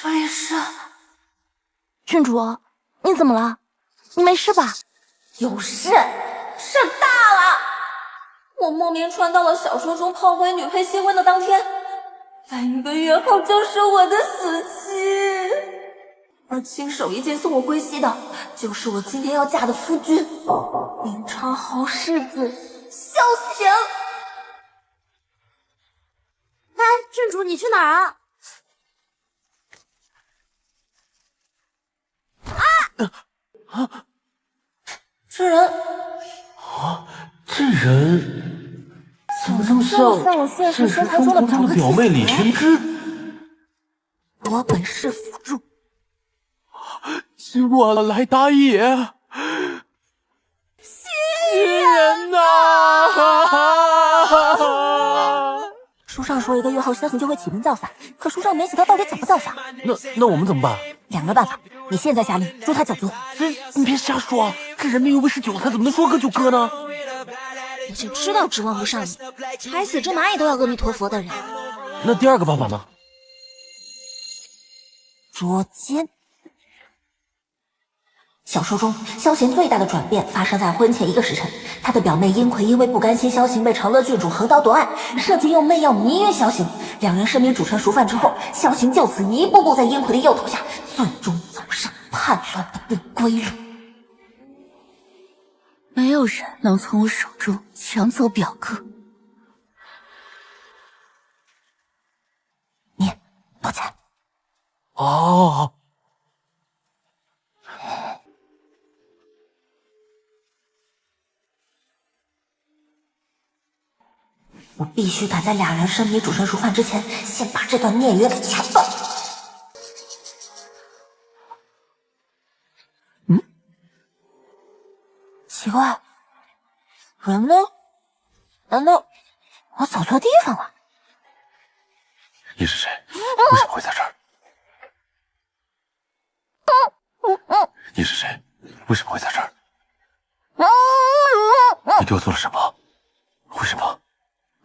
这里是郡主，你怎么了？你没事吧？有事，事大了！我莫名穿到了小说中炮灰女配新婚的当天，在1个月后就是我的死期，而亲手一剑送我归西的，就是我今天要嫁的夫君，明昌豪世子萧晴。哎，郡主，你去哪儿啊？这人这人怎么这么像我现实现实生活中的生活中的表妹李玄之？我本是辅助，今晚来打野，新人呐！书上说1个月后萧晴就会起兵造反，可书上没写他到底怎么造反。那我们怎么办？2个办法，你现在下令诛他九族。你别瞎说啊！这人命又不是韭菜，怎么能说割就割呢？我就知道指望不上你，踩死只蚂蚁都要阿弥陀佛的人。那第2个办法呢？捉奸。小说中，萧晴最大的转变发生在婚前1个时辰，她的表妹殷葵因为不甘心萧晴被长乐郡主横刀夺爱，设计用媚药迷晕萧晴，两人生米煮成熟饭之后，萧晴就此一步步在殷葵的诱头下，最终走上叛乱的不归路。没有人能从我手中抢走表哥。你抱歉。哦，我必须赶在2人生米煮成熟饭之前，先把这段孽缘给掐断。奇怪，人呢？难道我走错地方了？你是谁？为什么会在这儿？你是谁？为什么会在这儿？你对我做了什么？为什么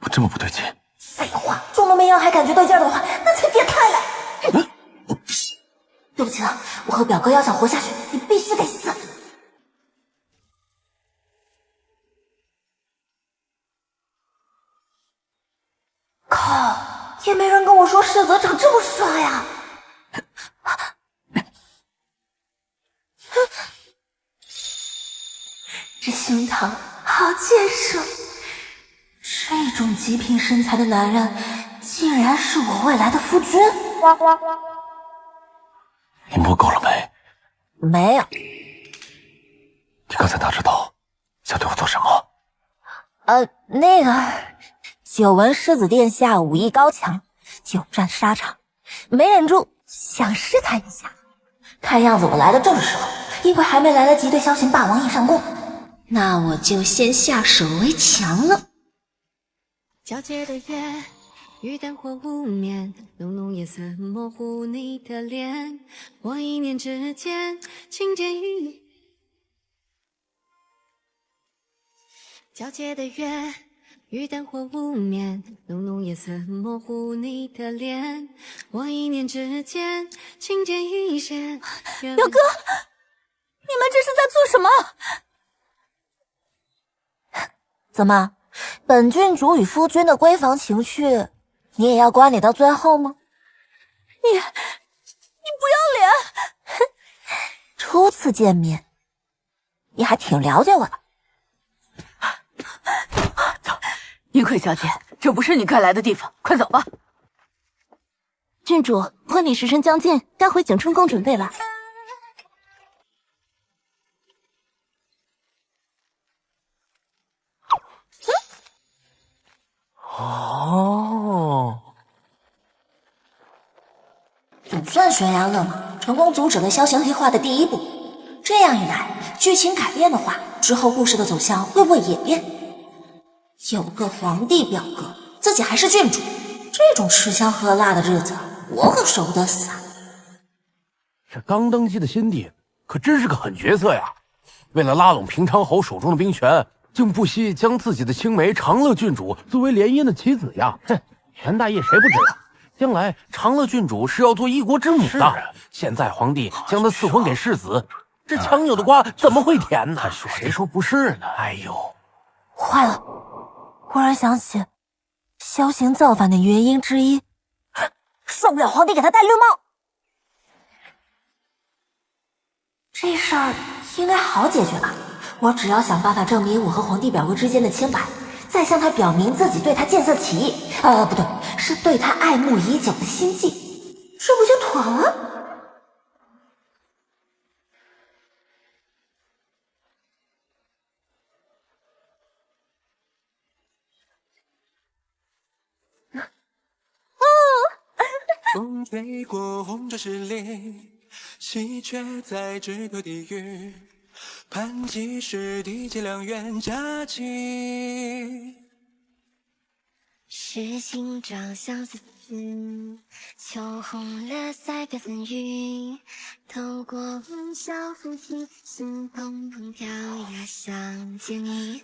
我这么不对劲？废话，中了媚药还感觉对劲的话，那才变态嘞！对不起了，我和表哥要想活下去，你必须得死。靠，也没人跟我说世泽长这么帅呀！这胸膛好健硕，这种极品身材的男人，竟然是我未来的夫君。你摸够了没？没有。你刚才拿着刀想对我做什么？那个，久闻狮子殿下武艺高强，久战沙场，没忍住想试探一下。看样子我来的正是时候，因为还没来得及对萧晴霸王硬上弓，那我就先下手为强了。皎洁的月，与灯火无眠，浓浓夜色模糊你的脸，我一念之间，轻剑于皎洁的月，与灯火无眠，浓浓夜色模糊你的脸，我一念之间，轻剑一线。表哥，你们这是在做什么？怎么，本郡主与夫君的闺房情趣，你也要管理到最后吗？你不要脸！初次见面，你还挺了解我的。殷葵小姐，这不是你该来的地方，快走吧。郡主，婚礼时辰将近，该回景春宫准备了。哦，总算悬崖勒马，成功阻止了萧晴黑化的第一步。这样一来，剧情改变的话，之后故事的走向会不会也变？有个皇帝表哥，自己还是郡主，这种吃香喝辣的日子，我可受不得死啊！这刚登基的新帝可真是个狠角色呀！为了拉拢平昌侯手中的兵权，竟不惜将自己的青梅长乐郡主作为联姻的棋子呀！哼，权大业谁不知道？将来长乐郡主是要做一国之母的。是啊现在皇帝将他赐婚给世子，这强扭的瓜怎么会甜呢？谁说不是呢？哎呦，坏了！忽然想起，萧行造反的原因之一，受不了皇帝给他戴绿帽。这事儿应该好解决吧？我只要想办法证明我和皇帝表哥之间的清白，再向他表明自己对他见色起意，不对，是对他爱慕已久的心迹，这不就妥了？风吹过红砖石林，喜鹊在枝头低语，盼几时地结良缘佳期。是心照相思分，秋红了腮边纷纭，透过云霄浮萍，心怦怦飘呀，想见你。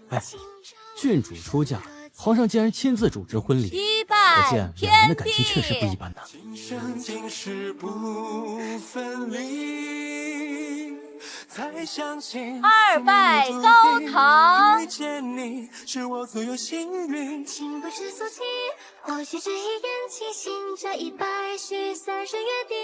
郡主出嫁，皇上竟然亲自主持婚礼，可见两人的感情确实不一般呐。今生今世不分离，才相信二拜高堂遇见你是我所有幸运。情不知所起，或许只一言起，行这一拜，许三生约定。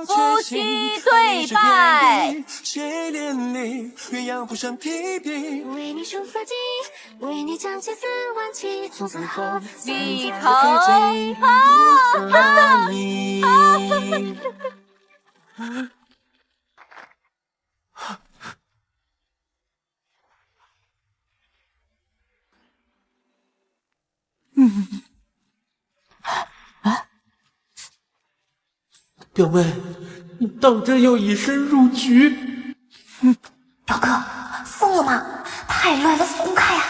夫妻对拜，谁连理鸳鸯不生疲弊。为你生发髻，为你将千丝万起，从此后一头爱你。表妹，你当真要以身入局？表哥，疯了吗？太乱了，松开啊！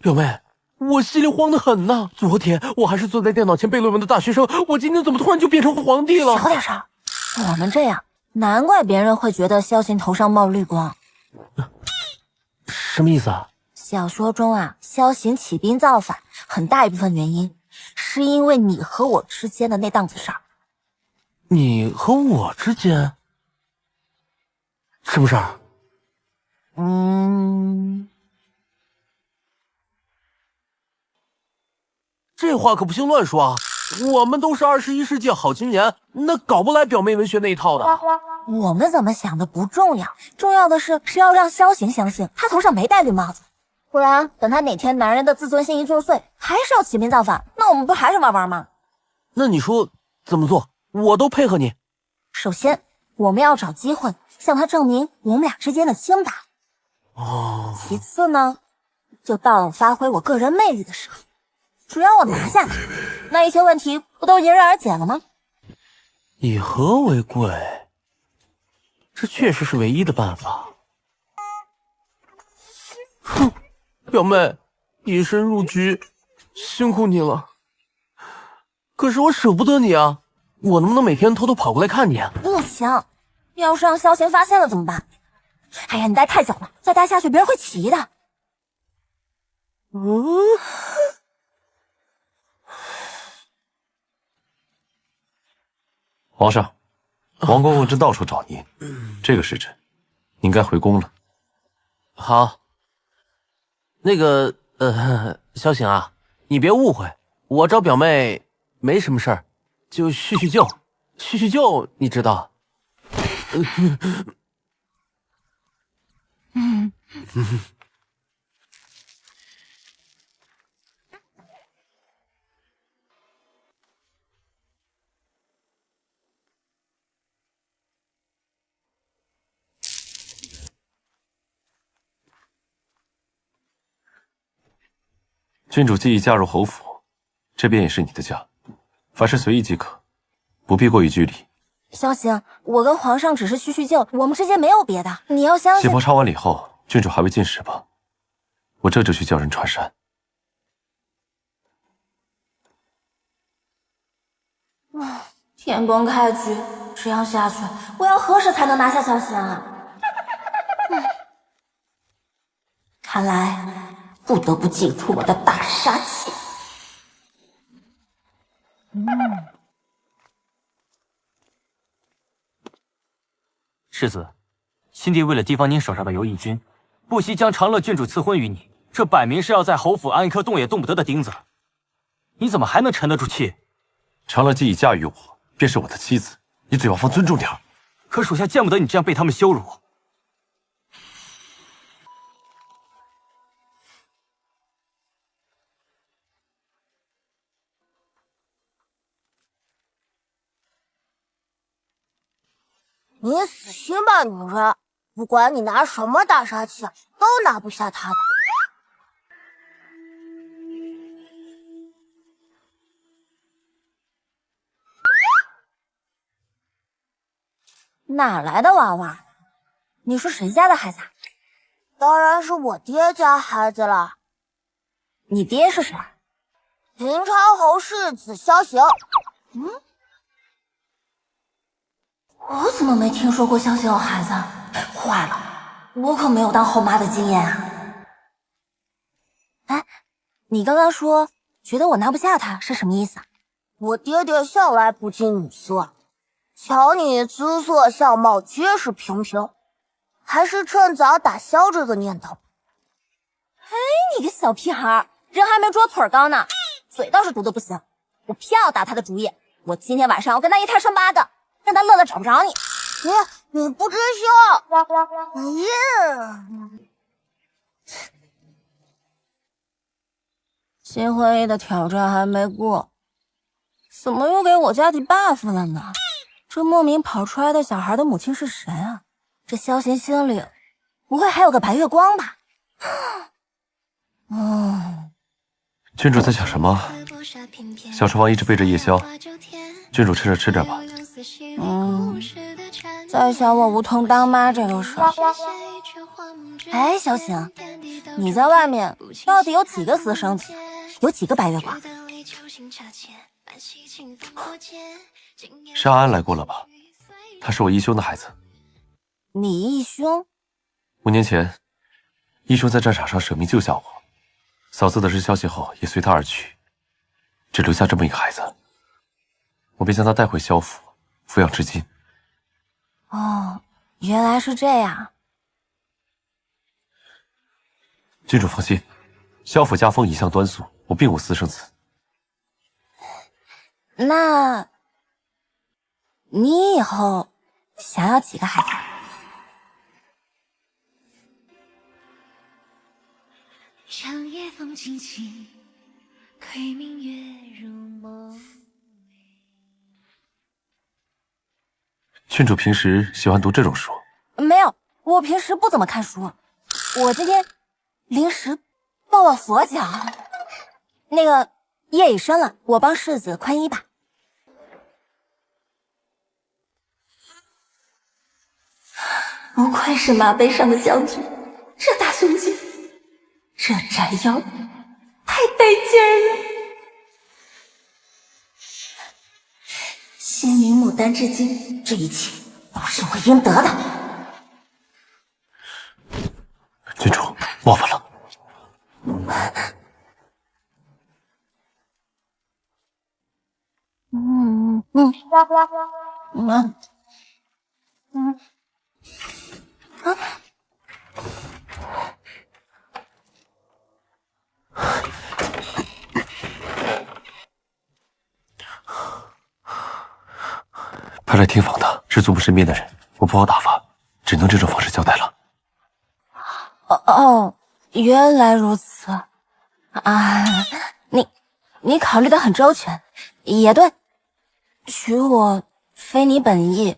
表妹，我心里慌得很呐。昨天我还是坐在电脑前背论文的大学生，我今天怎么突然就变成皇帝了？小点声，我们这样，难怪别人会觉得萧行头上冒绿光。什么意思啊？小说中啊，萧行起兵造反，很大一部分原因是因为你和我之间的那档子事儿。你和我之间什么事儿？这话可不行乱说啊！我们都是21世纪好青年，那搞不来表妹文学那一套的。我们怎么想的不重要，重要的是要让萧行相信他头上没戴绿帽子，不然等他哪天男人的自尊心一作祟，还是要起兵造反，那我们不还是玩玩吗？那你说怎么做？我都配合你。首先，我们要找机会向他证明我们俩之间的清白。其次呢，就到了发挥我个人魅力的时候。只要我拿下他，那一切问题不都迎刃而解了吗？以和为贵，这确实是唯一的办法。哼，表妹，以身入局，辛苦你了。可是我舍不得你啊，我能不能每天偷偷跑过来看你啊？不行，要是让萧贤发现了怎么办？哎呀，你待太久了，再待下去别人会起疑的。皇上，王公公正到处找您，这个时辰，您该回宫了。好，那个萧行啊，你别误会，我找表妹没什么事儿，就叙叙旧，叙叙旧，你知道。郡主既已嫁入侯府，这边也是你的家，凡事随意即可，不必过于拘礼。萧行，我跟皇上只是叙叙旧，我们之间没有别的，你要相信。血泊抄完礼后，郡主还未进食吧？我这就去叫人传膳。天崩开局，这样下去，我要何时才能拿下萧贤啊？看来不得不祭出我的大杀器。世子，新帝为了提防您手上的游弋君，不惜将长乐郡主赐婚于你，这摆明是要在侯府安一颗动也动不得的钉子。你怎么还能沉得住气？长乐既已嫁与我，便是我的妻子，你嘴巴放尊重点儿。可属下见不得你这样被他们羞辱。你死心吧，女人！不管你拿什么大杀器，都拿不下他的。哪来的娃娃？你是谁家的孩子？当然是我爹家孩子了。你爹是谁？平昌侯世子萧行。我怎么没听说过萧行有孩子？坏了，我可没有当后妈的经验啊！哎，你刚刚说觉得我拿不下他是什么意思啊？我爹爹向来不近女色，瞧你姿色相貌皆是平平，还是趁早打消这个念头。哎，你个小屁孩，人还没捉腿高呢，嘴倒是毒的不行。我偏要打他的主意，我今天晚上要跟他一摊上八的，让他乐得找不着你。你不知羞！哎呀！新婚姻的挑战还没过，怎么又给我家提 buff 了呢？这莫名跑出来的小孩的母亲是谁啊？这萧贤心里不会还有个白月光吧？郡主在想什么？小厨房一直备着夜宵，郡主趁热吃点吧。在想我无痛当妈这个事儿。哎，萧行，你在外面到底有几个私生子？有几个白月光？是安安来过了吧？他是我义兄的孩子。你义兄5年前，义兄在战场上舍命救下我，嫂子得知消息后也随他而去，只留下这么一个孩子，我便将他带回萧府抚养至今。哦，原来是这样。郡主放心，萧府家风一向端肃，我并无私生子。那你以后想要几个孩子？长夜风轻轻，窥明月如梦。郡主平时喜欢读这种书？没有，我平时不怎么看书。我今天临时抱抱佛脚。那个夜已深了，我帮世子宽衣吧。不愧是马背上的将军，这大胸襟，这窄腰，太带劲儿了。仙女牡丹至今，这一切都是我应得的。郡主，冒犯了。派来听访的是祖母身边的人，我不好打发，只能这种方式交代了。哦，原来如此啊！你考虑的很周全，也对。娶我非你本意，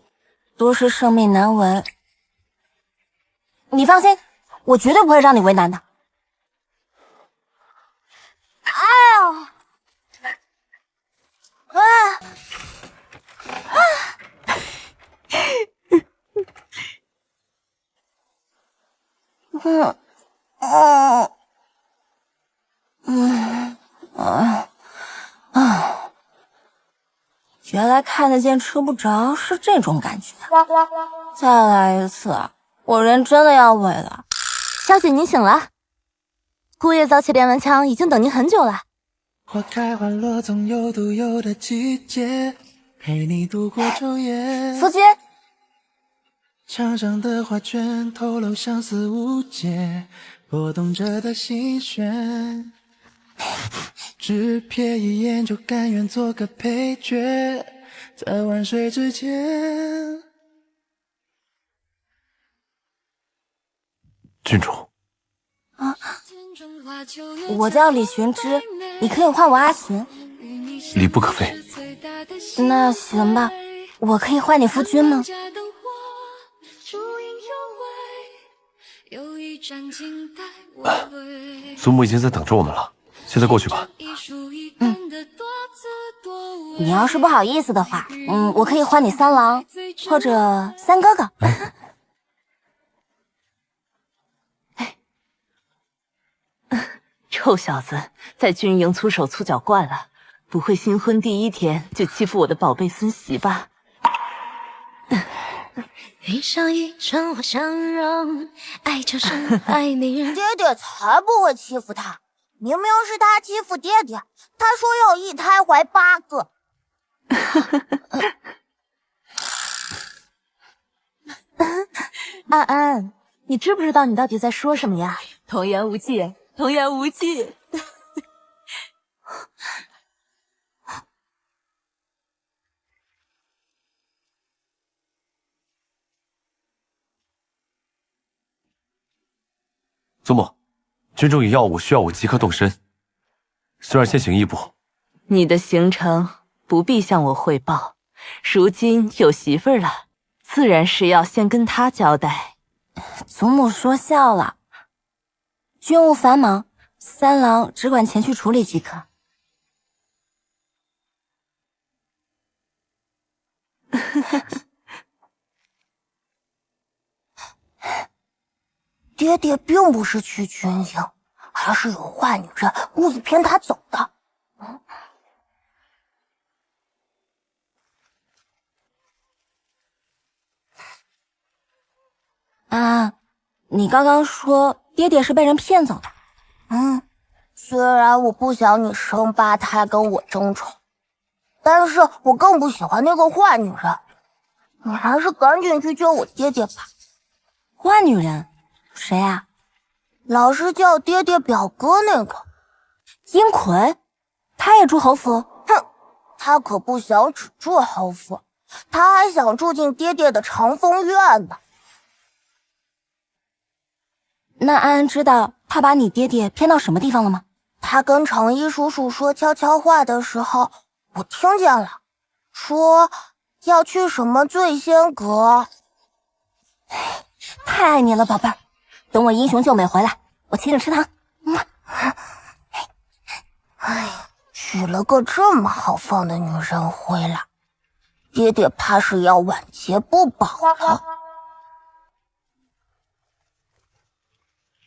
多是生命难违。你放心，我绝对不会让你为难的。哎呀！原来看得见吃不着是这种感觉。再来一次，我人真的要毁了。小姐，您醒了。姑爷早起练完枪，已经等您很久了。花开花落总有独有的季节，陪你度过昼夜。夫君，墙上的画卷透露相思无解，拨动着的心弦。只瞥一眼就甘愿做个配角，在万水之间。郡主。我叫李寻之，你可以唤我阿寻。礼不可废。那行吧，我可以唤你夫君吗？祖母已经在等着我们了，现在过去吧。你要是不好意思的话，我可以唤你三郎或者三哥哥。臭小子，在军营粗手粗脚惯了，不会新婚第一天就欺负我的宝贝孙媳吧？遇上一场花相容，爱潮生爱美人。爹爹才不会欺负他，明明是他欺负爹爹，他说要一胎怀8个。安安，你知不知道你到底在说什么呀？童言无忌，童言无忌。祖母，军中有药物需要我即刻动身，虽然先行一步。你的行程不必向我汇报，如今有媳妇儿了，自然是要先跟她交代。祖母说笑了，军务繁忙，三郎只管前去处理即可。爹爹并不是去军营，而是有坏女人故意骗他走的。啊，你刚刚说爹爹是被人骗走的。虽然我不想你生8胎跟我争宠，但是我更不喜欢那个坏女人。你还是赶紧去救我爹爹吧。坏女人？谁啊？老是叫爹爹表哥那个殷葵，他也住侯府？哼，他可不想只住侯府，他还想住进爹爹的长风院呢。那安安知道他把你爹爹骗到什么地方了吗？他跟长衣叔叔说悄悄话的时候，我听见了，说要去什么醉仙阁。太爱你了，宝贝儿。等我英雄救美回来，我请你吃糖。娶了个这么好放的女人回来，爹爹怕是要晚节不保了。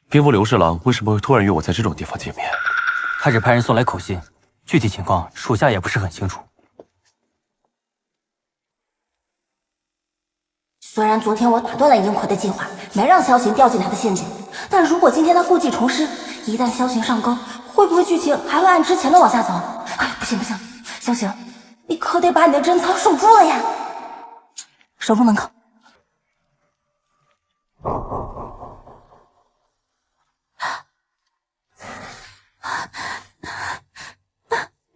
兵部刘侍郎为什么会突然约我在这种地方见面？他只派人送来口信，具体情况属下也不是很清楚。虽然昨天我打断了殷葵的计划，没让萧行掉进他的陷阱，但如果今天他故技重施，一旦萧行上钩，会不会剧情还会按之前的往下走？哎，不行不行，萧行，你可得把你的贞操守住了呀！守住门口。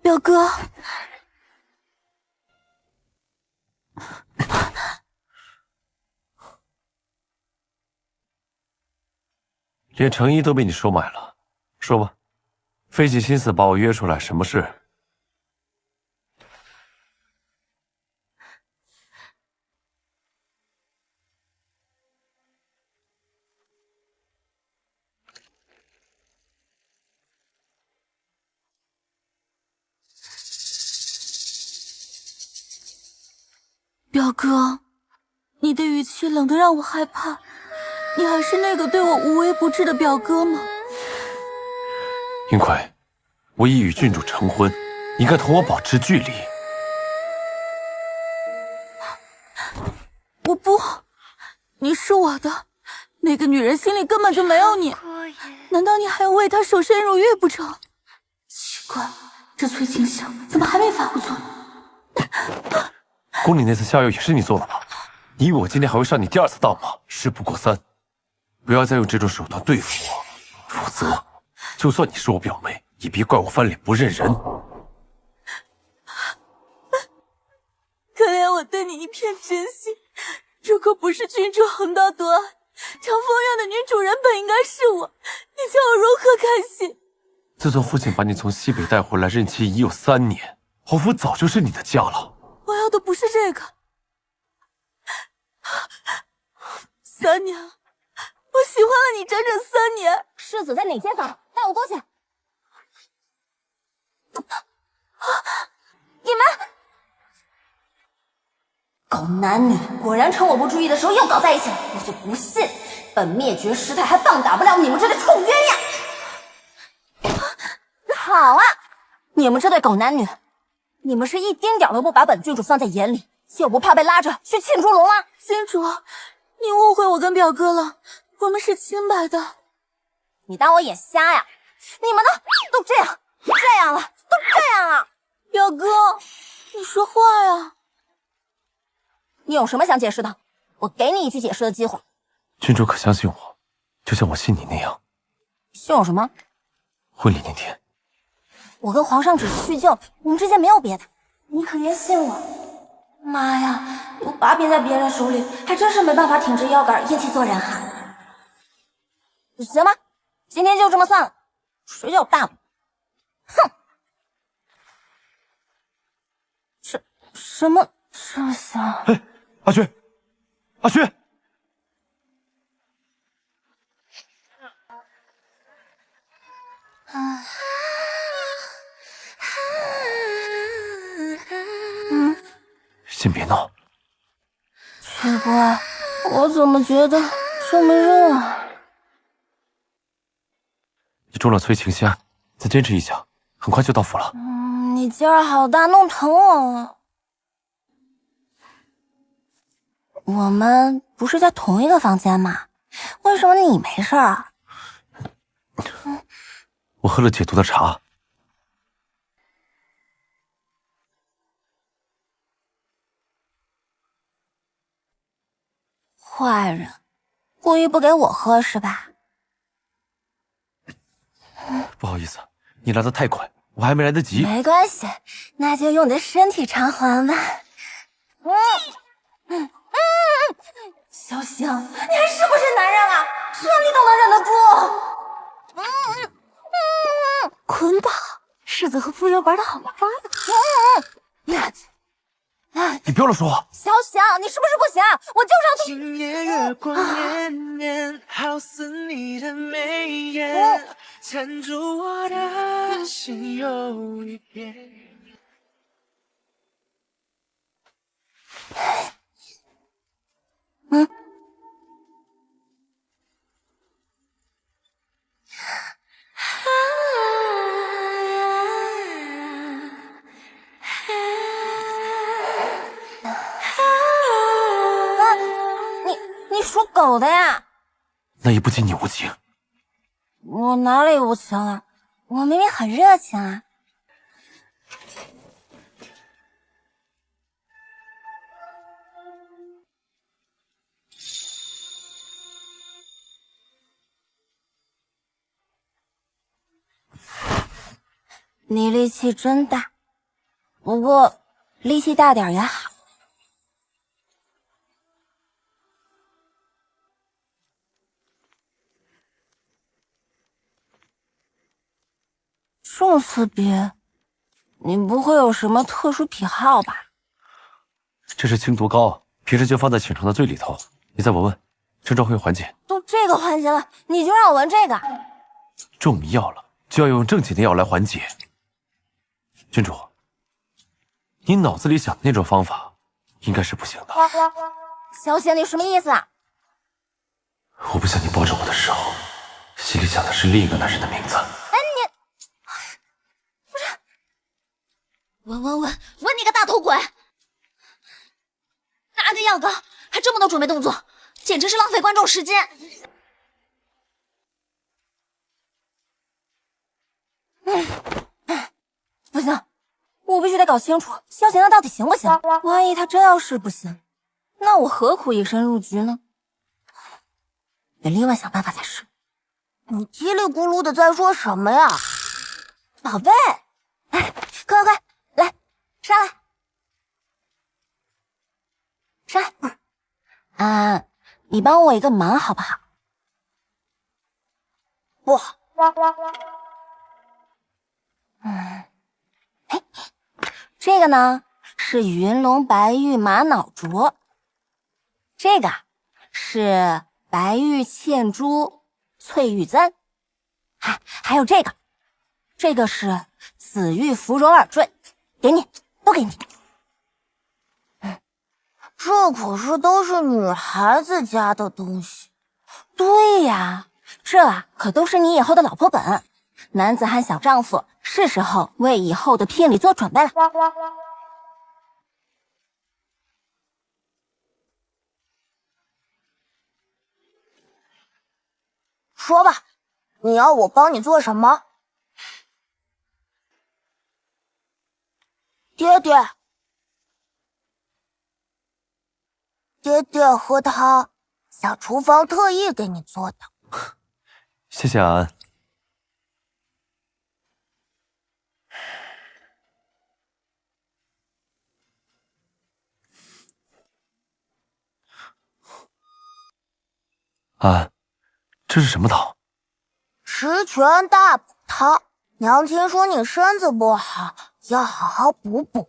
表哥。连成衣都被你收买了，说吧，费尽心思把我约出来，什么事？表哥，你的语气冷得让我害怕。你还是那个对我无微不至的表哥吗？殷葵，我已与郡主成婚，你应该同我保持距离。是我的，那个女人心里根本就没有你，难道你还要为她守身如玉不成？奇怪，这崔清香怎么还没发过作用？宫里那次下药也是你做的吗？你以为我今天还会上你第二次当吗？事不过三，不要再用这种手段对付我，否则，就算你是我表妹，也别怪我翻脸不认人。可怜我对你一片真心，如果不是郡主横刀夺爱，长风院的女主人本应该是我，你叫我如何开心？自从父亲把你从西北带回来，任期已有3年，侯府早就是你的家了。我要的不是这个。3年了，我喜欢了你整整3年。世子在哪间房？带我过去。你们狗男女，果然趁我不注意的时候又搞在一起了。我就不信本灭绝师太还棒打不了你们这对臭鸳鸯。好啊，你们这对狗男女，你们是一丁点都不把本郡主放在眼里，就不怕被拉着去沁猪笼啊？郡主，你误会我跟表哥了，我们是清白的。你当我眼瞎呀？你们呢？都这样了，都这样了。表哥，你说话呀！你有什么想解释的？我给你一句解释的机会。郡主可相信我，就像我信你那样。信我什么？婚礼那天，我跟皇上只是叙旧，我们之间没有别的。你可别信我。妈呀，有把柄在别人手里，还真是没办法挺直腰杆，硬气做人哈。行吧，今天就这么算了，谁叫大母？哼！什么这么香？哎，阿轩，阿轩，先别闹。奇怪，我怎么觉得这么热啊？你中了催情香，再坚持一下，很快就到府了。你劲儿好大，弄疼我了。我们不是在同一个房间吗？为什么你没事啊？我喝了解毒的茶。坏人，故意不给我喝是吧？不好意思，你来的太快，我还没来得及。没关系，那就用你的身体偿还吧。小星，你还是不是男人啊？这你都能忍得住？捆绑，世子和傅园玩的好花呀！你不要乱说话。小星，你是不是不行？我就是要今夜月光绵绵，好似你的眉眼，缠住我的心有一遍。你属狗的呀？那也不及你无情。我哪里无情了？我明明很热情啊。你力气真大，不过力气大点也好。这次别，你不会有什么特殊癖好吧？这是清毒膏，平时就放在寝床的最里头，你再闻闻，症状会缓解。都这个环节了，你就让我闻这个？中药了，就要用正经的药来缓解。郡主，你脑子里想的那种方法，应该是不行的。小雪，你什么意思啊？我不想你抱着我的时候，心里想的是另一个男人的名字。闻你个大头鬼！拿个药膏，还这么多准备动作，简直是浪费观众时间。不行，我必须得搞清楚萧贤他到底行不行。万一他真要是不行，那我何苦以身入局呢？得另外想办法才是。你叽里咕噜的在说什么呀？宝贝，哎，快，来，上来，上来。你帮我一个忙好不好？不好。这个呢是云龙白玉玛瑙镯，这个是白玉嵌珠翠玉簪，还有这个是紫玉芙蓉耳坠，给你，都给你。这可是都是女孩子家的东西。对呀，这可都是你以后的老婆本。男子汉小丈夫，是时候为以后的聘礼做准备了。说吧，你要我帮你做什么？爹爹和他小厨房特意给你做的。谢谢安安。安，这是什么汤？十全大补汤。娘亲说你身子不好，要好好补补。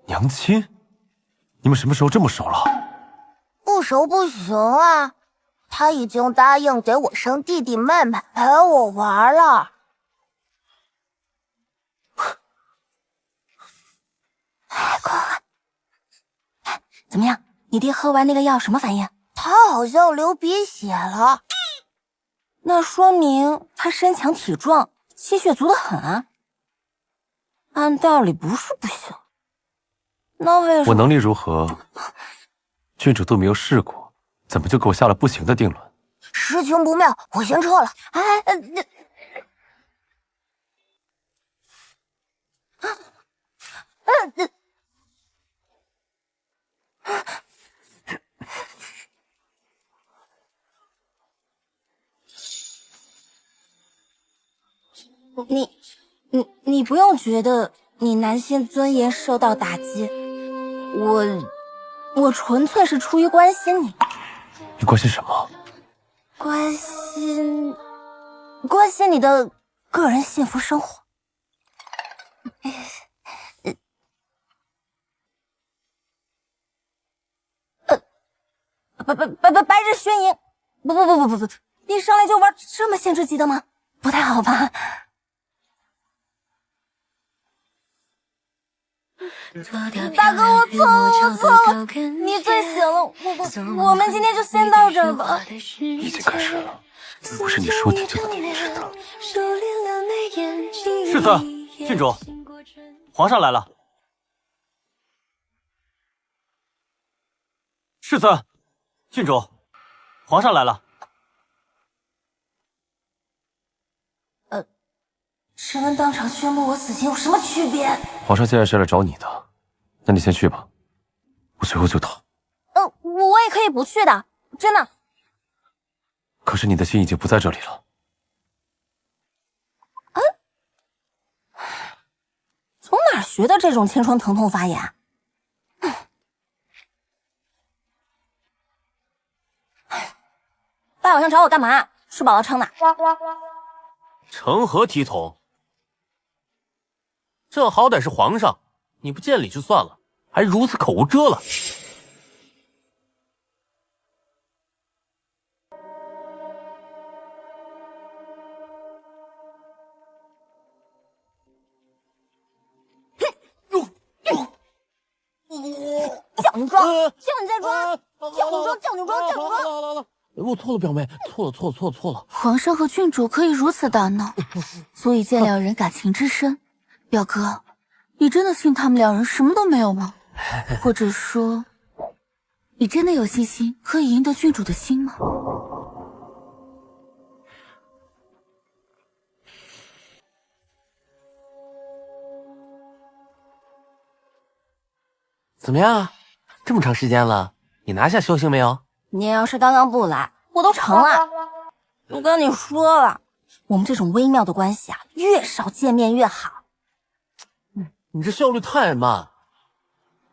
娘亲，你们什么时候这么熟了？不熟不行啊，她已经答应给我生弟弟妹妹陪我玩了。快！怎么样？你爹喝完那个药什么反应？他好像流鼻血了。那说明他身强体壮，气血足得很啊。按道理不是不行，那为什么我能力如何，郡主都没有试过，怎么就给我下了不行的定论？事情不妙，我先撤了。你不用觉得你男性尊严受到打击，我纯粹是出于关心你。你关心什么？关心你的个人幸福生活。白日宣营，不，你上来就玩这么限制级的吗？不太好吧？大哥，我错了，你最行了，我们今天就先到这儿吧。已经开始了，不是你说停就能停止的。世子，郡主，皇上来了。世子，郡主，皇上来了。这跟当场宣布我死刑有什么区别？皇上现在是来找你的，那你先去吧，我随后就到。我也可以不去的，真的。可是你的心已经不在这里了。从哪儿学的这种千疮疼痛发言？大晚上找我干嘛？吃饱了撑的。成何体统？这好歹是皇上，你不见礼就算了，还如此口无遮拦。叫你装，叫你再装，叫你装。我错了，表妹，错了。皇上和郡主可以如此打闹，足以见两人感情之深。表哥，你真的信他们两人什么都没有吗？或者说，你真的有信心可以赢得郡主的心吗？怎么样？这么长时间了，你拿下萧星没有？你要是刚刚不来，我都成了。我跟你说了，我们这种微妙的关系啊，越少见面越好。你这效率太慢，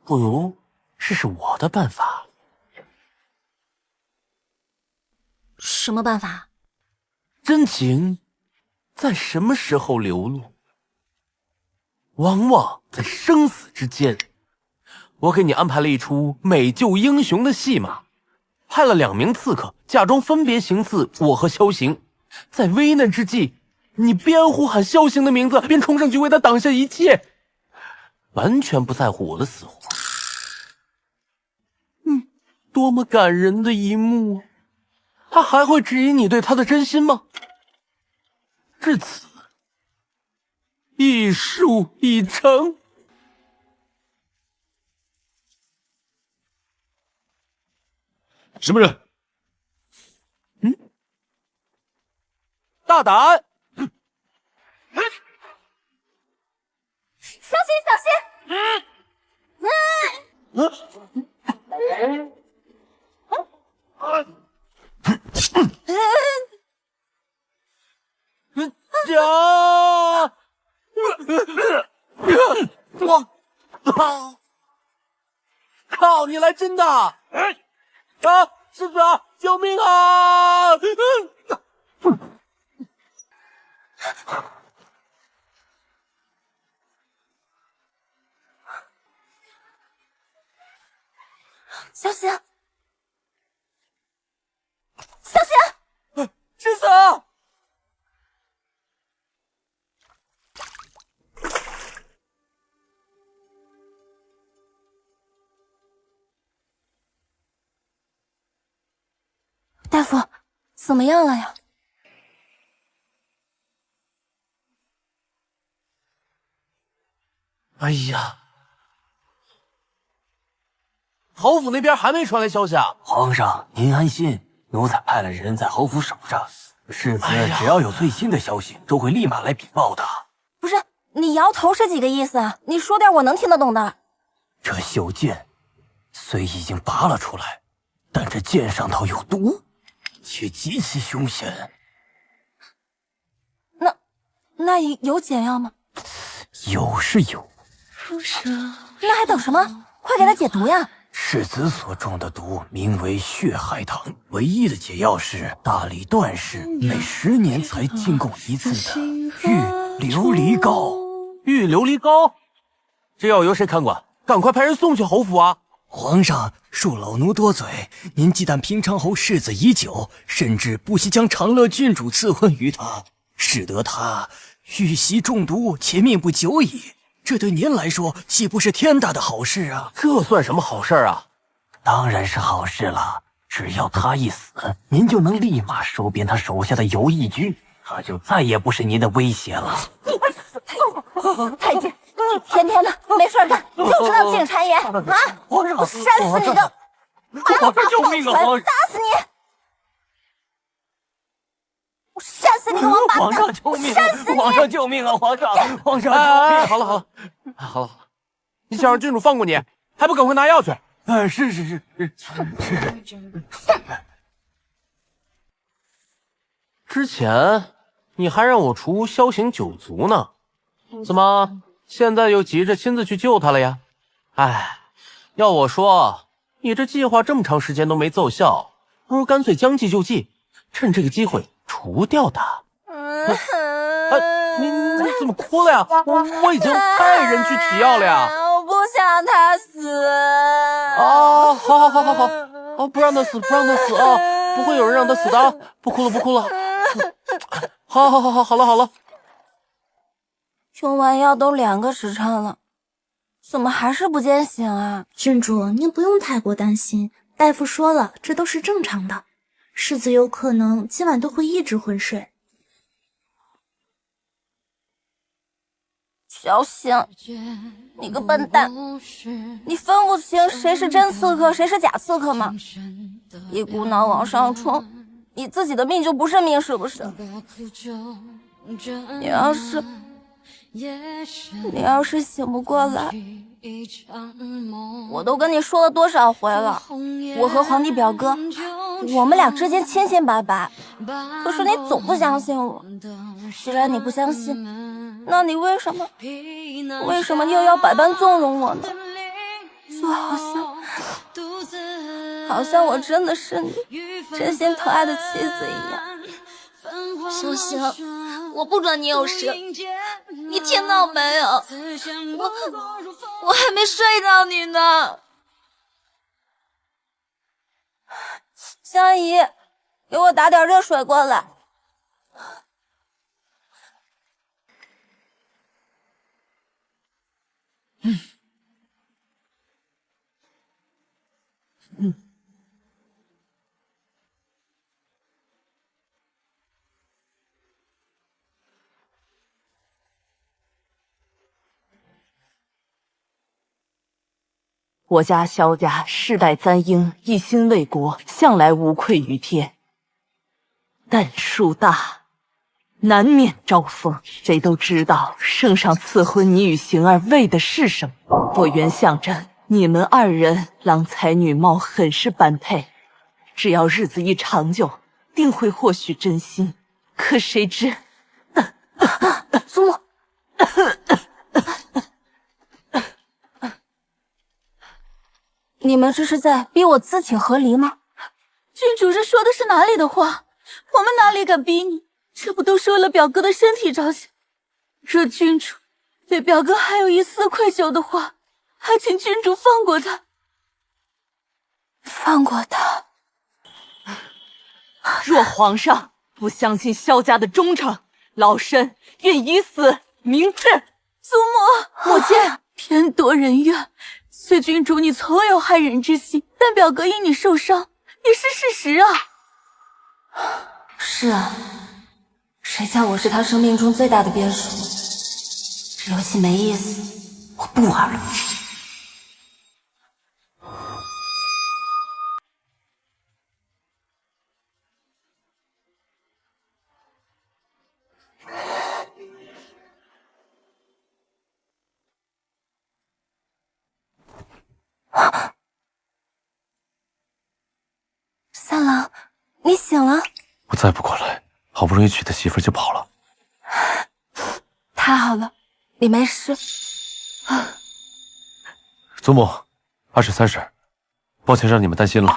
不如试试我的办法。什么办法？真情在什么时候流露？往往在生死之间。我给你安排了一出美救英雄的戏码，派了2名刺客，假装分别行刺我和萧行。在危难之际，你边呼喊萧行的名字，边冲上去为他挡下一切，完全不在乎我的死活。多么感人的一幕！他还会质疑你对他的真心吗？至此，一术已成。什么人？大胆！小心，小心！靠！你来真的！啊！师子，救命啊！小心！小心！师子！大夫，怎么样了呀？哎呀，侯府那边还没传来消息啊！皇上，您安心，奴才派了人在侯府守着，世子只要有最新的消息，都会立马来禀报的。不是，你摇头是几个意思啊？你说点我能听得懂的。这袖剑虽已经拔了出来，但这剑上头有毒，且极其凶险。那有解药吗？有是有，那还等什么？快给他解毒呀！世子所中的毒名为血海棠，唯一的解药是大理段氏每10年才进贡一次的玉琉璃膏。玉琉璃膏，这药由谁看管？赶快派人送去侯府啊！皇上，恕老奴多嘴，您忌惮平昌侯世子已久，甚至不惜将长乐郡主赐婚于他，使得他遇袭中毒且命不久矣。这对您来说岂不是天大的好事啊？这算什么好事啊？当然是好事了，只要他一死，您就能立马收编他手下的游义军，他就再也不是您的威胁了。你死太监，你天天的没事干，就知道进谗言啊！皇上，我扇死你的！皇上救命啊！皇上，打死你！我扇死你个王八蛋！皇上救命！扇死你！皇上救命啊！皇上，皇上救命！好了，你想让郡主放过你，还不赶快拿药去？是。之前你还让我除萧行9族呢，怎么现在又急着亲自去救他了呀？哎，要我说，你这计划这么长时间都没奏效，不如干脆将计就计，趁这个机会除掉他。你怎么哭了呀？我已经派人去取药了呀。我不想他死。啊，好，不让他死啊！不会有人让他死的啊！不哭了。好了。用完药都2个时辰了，怎么还是不见醒啊？郡主，您不用太过担心，大夫说了，这都是正常的。世子有可能今晚都会一直昏睡。小醒，你个笨蛋，你分不清谁是真刺客，谁是假刺客吗？一股脑往上冲，你自己的命就不是命，是不是？你要是醒不过来，我都跟你说了多少回了，我和皇帝表哥，我们俩之间清清白白，可是你总不相信我。既然你不相信，那你为什么又要百般纵容我呢？就好像我真的是你真心疼爱的妻子一样。小星，我不管你有事，你听到没有？我还没睡到你呢。香姨，给我打点热水过来。我家萧家世代簪缨，一心为国，向来无愧于天。但树大，难免招风。谁都知道圣上赐婚你与邢儿为的是什么。我原想着你们二人郎才女貌，很是般配，只要日子一长久，定会获取真心。可谁知，苏沫。你们这是在逼我自请和离吗？郡主这说的是哪里的话？我们哪里敢逼你？这不都是为了表哥的身体着想？若郡主对表哥还有一丝愧疚的话，还请郡主放过他。放过他？若皇上不相信萧家的忠诚，老身愿以死明志。苏母亲，天多人怨。虽郡主你从有害人之心，但表哥因你受伤也是事实啊。是啊，谁叫我是他生命中最大的变数？这游戏没意思，我不玩了。三郎，你醒了？我再不过来，好不容易娶的媳妇就跑了。太好了，你没事。祖母，二婶、三婶，抱歉让你们担心了。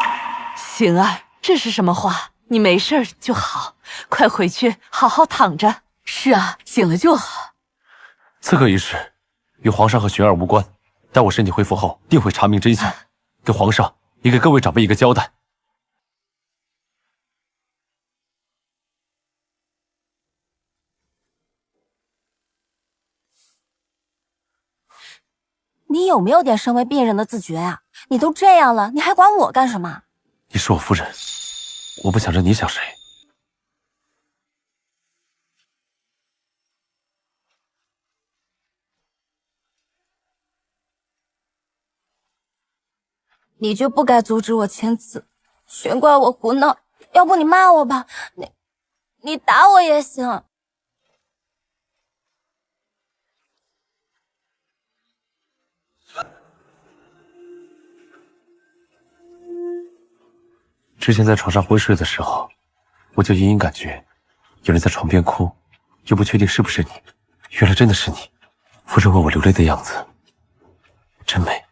邢儿，这是什么话？你没事就好，快回去好好躺着。是啊，醒了就好。刺客一事与皇上和玄儿无关，待我身体恢复后，定会查明真相，给皇上也给各位长辈一个交代。你有没有点身为病人的自觉啊？你都这样了，你还管我干什么？你是我夫人，我不想着你想谁。你就不该阻止我签字，全怪我胡闹。要不你骂我吧，你打我也行。之前在床上昏睡的时候，我就隐隐感觉有人在床边哭，又不确定是不是你。原来真的是你。夫人为我流泪的样子真美。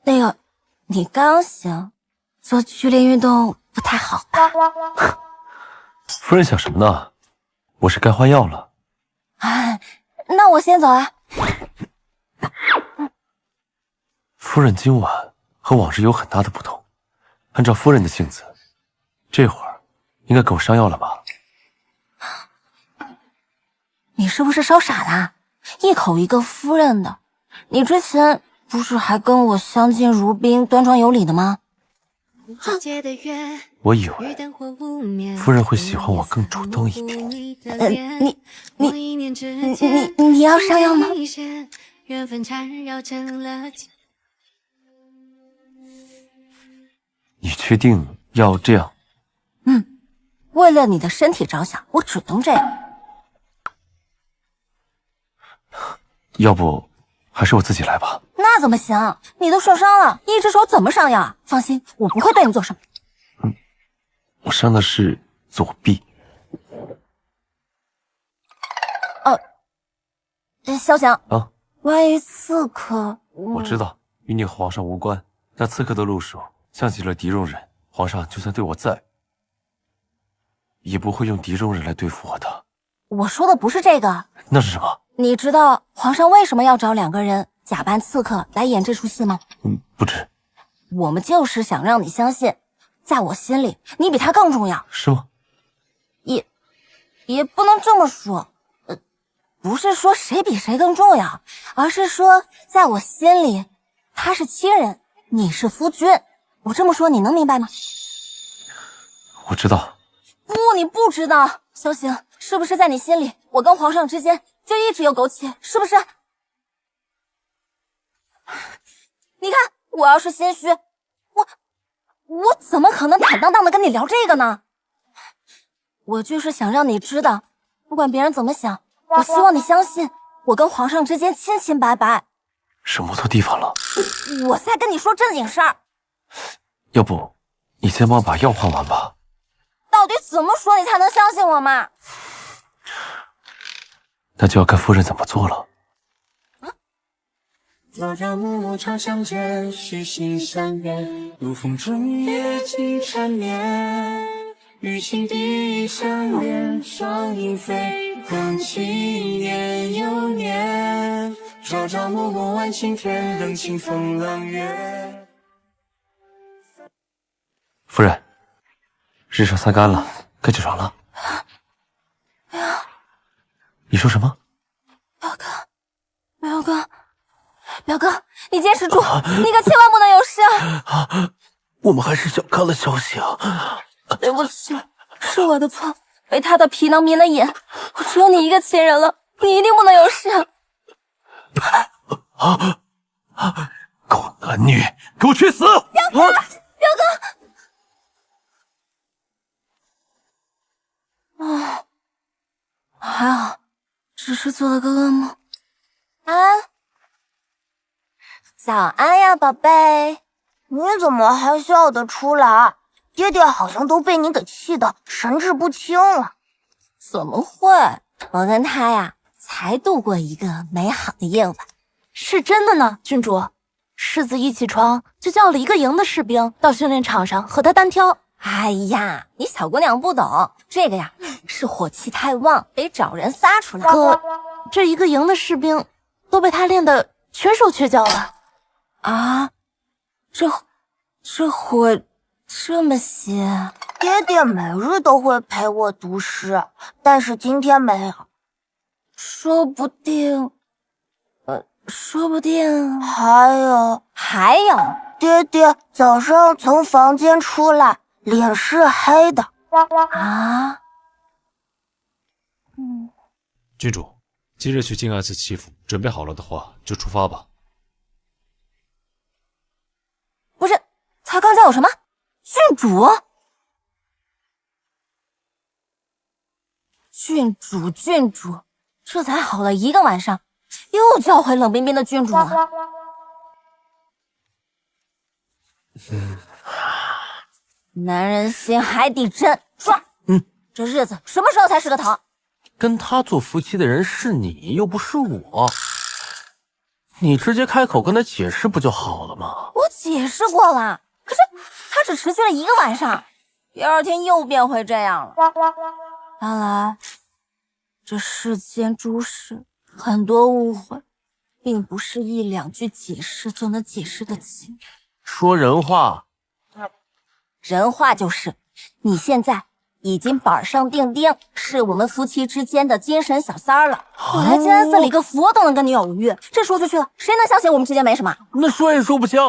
那个，你刚醒，做剧烈运动不太好吧？夫人想什么呢？我是该换药了。哎，那我先走啊。夫人今晚和往日有很大的不同，按照夫人的性子，这会儿应该给我上药了吧？你是不是烧傻了？一口一个夫人的，你之前不是还跟我相敬如宾、端庄有礼的吗？我以为夫人会喜欢我更主动一点。你要上药吗？你确定要这样？为了你的身体着想，我只能这样。要不还是我自己来吧。那怎么行？你都受伤了，一只手怎么上药？放心，我不会对你做什么。我伤的是左臂。萧翔啊，关于刺客，我知道与你皇上无关，但刺客的路数像极了狄戎人，皇上就算对我在，也不会用狄戎人来对付我的。我说的不是这个。那是什么？你知道皇上为什么要找2个人假扮刺客来演这出戏吗？不知。我们就是想让你相信，在我心里你比他更重要。是吗？也不能这么说，不是说谁比谁更重要，而是说在我心里他是亲人，你是夫君。我这么说你能明白吗？我知道。不，你不知道。萧行，是不是在你心里我跟皇上之间就一直有苟且，是不是？你看我要是心虚，我怎么可能坦荡荡的跟你聊这个呢？我就是想让你知道，不管别人怎么想，我希望你相信我跟皇上之间清清白白。省不错地方了。我在跟你说正经事儿。要不你先帮我把药换完吧。到底怎么说你才能相信我嘛？那就要看夫人怎么做了。朝朝暮暮长相见，虚心相约，如风中夜尽缠绵。与情敌相恋，双影飞，共情年又年。朝朝暮暮晚晴天，等清风朗月。夫人，日上三竿了，该起床了。你说什么？表哥，你坚持住，你可千万不能有事啊！我们还是小看了萧行。对不起，是我的错，被他的皮囊迷了眼。我只有你一个亲人了，你一定不能有事。狗男女，给我去死！表哥，还好，只是做了个噩梦。早安呀，宝贝。你怎么还笑得出来？爹爹好像都被你给气得神志不清了。怎么会？我跟他呀，才度过一个美好的夜晚。是真的呢，郡主。世子一起床就叫了1个营的士兵到训练场上和他单挑。哎呀，你小姑娘不懂，这个呀是火气太旺，得找人撒出来。可这1个营的士兵都被他练得缺手缺脚了。啊，这火这么邪？爹爹每日都会陪我读诗，但是今天没有。说不定还有，爹爹早上从房间出来，脸是黑的。啊？郡主，今日去静安寺祈福，准备好了的话就出发吧。不是，他刚叫我什么？郡主？郡主，这才好了1个晚上，又叫回冷冰冰的郡主了。男人心海底针，抓！这日子什么时候才是个头？跟他做夫妻的人是你，又不是我。你直接开口跟他解释不就好了吗？我解释过了，可是他只持续了1个晚上，第2天又变回这样了。看来这世间诸事很多误会，并不是1、2句解释就能解释得清。说人话。人话就是，你现在已经板上钉钉，是我们夫妻之间的精神小三儿了。我来金安寺里个佛都能跟你偶遇，这说出去了，谁能相信我们之间没什么？那说也说不清。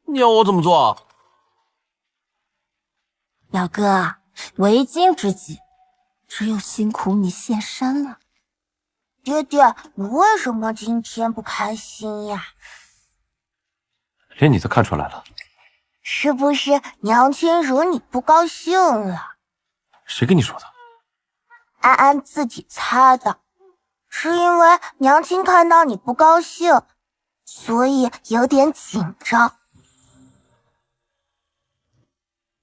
你要我怎么做？表哥，为今之计，只有辛苦你现身了。爹爹，你为什么今天不开心呀？连你都看出来了，是不是娘亲惹你不高兴了？谁跟你说的？安安自己猜的，是因为娘亲看到你不高兴，所以有点紧张。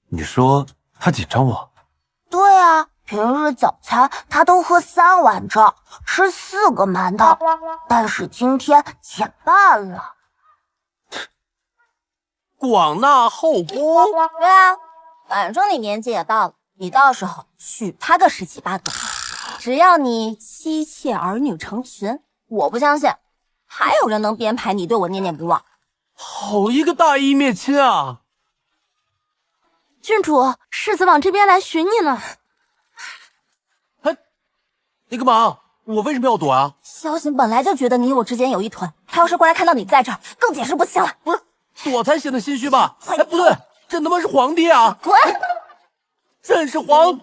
你说他紧张我？对啊，平日早餐他都喝3碗粥，吃4个馒头，但是今天减半了。广纳后宫。对啊，反正你年纪也到了，你到时候娶她个17、8个，只要你妻妾儿女成群，我不相信还有人能编排你对我念念不忘。好一个大义灭亲啊！郡主，世子往这边来寻你呢。你干嘛？我为什么要躲啊？萧行本来就觉得你我之间有一腿，他要是过来看到你在这儿，更解释不清了。不是，躲才显得心虚吧？哎，不对，这他妈是皇帝啊！滚！朕是皇。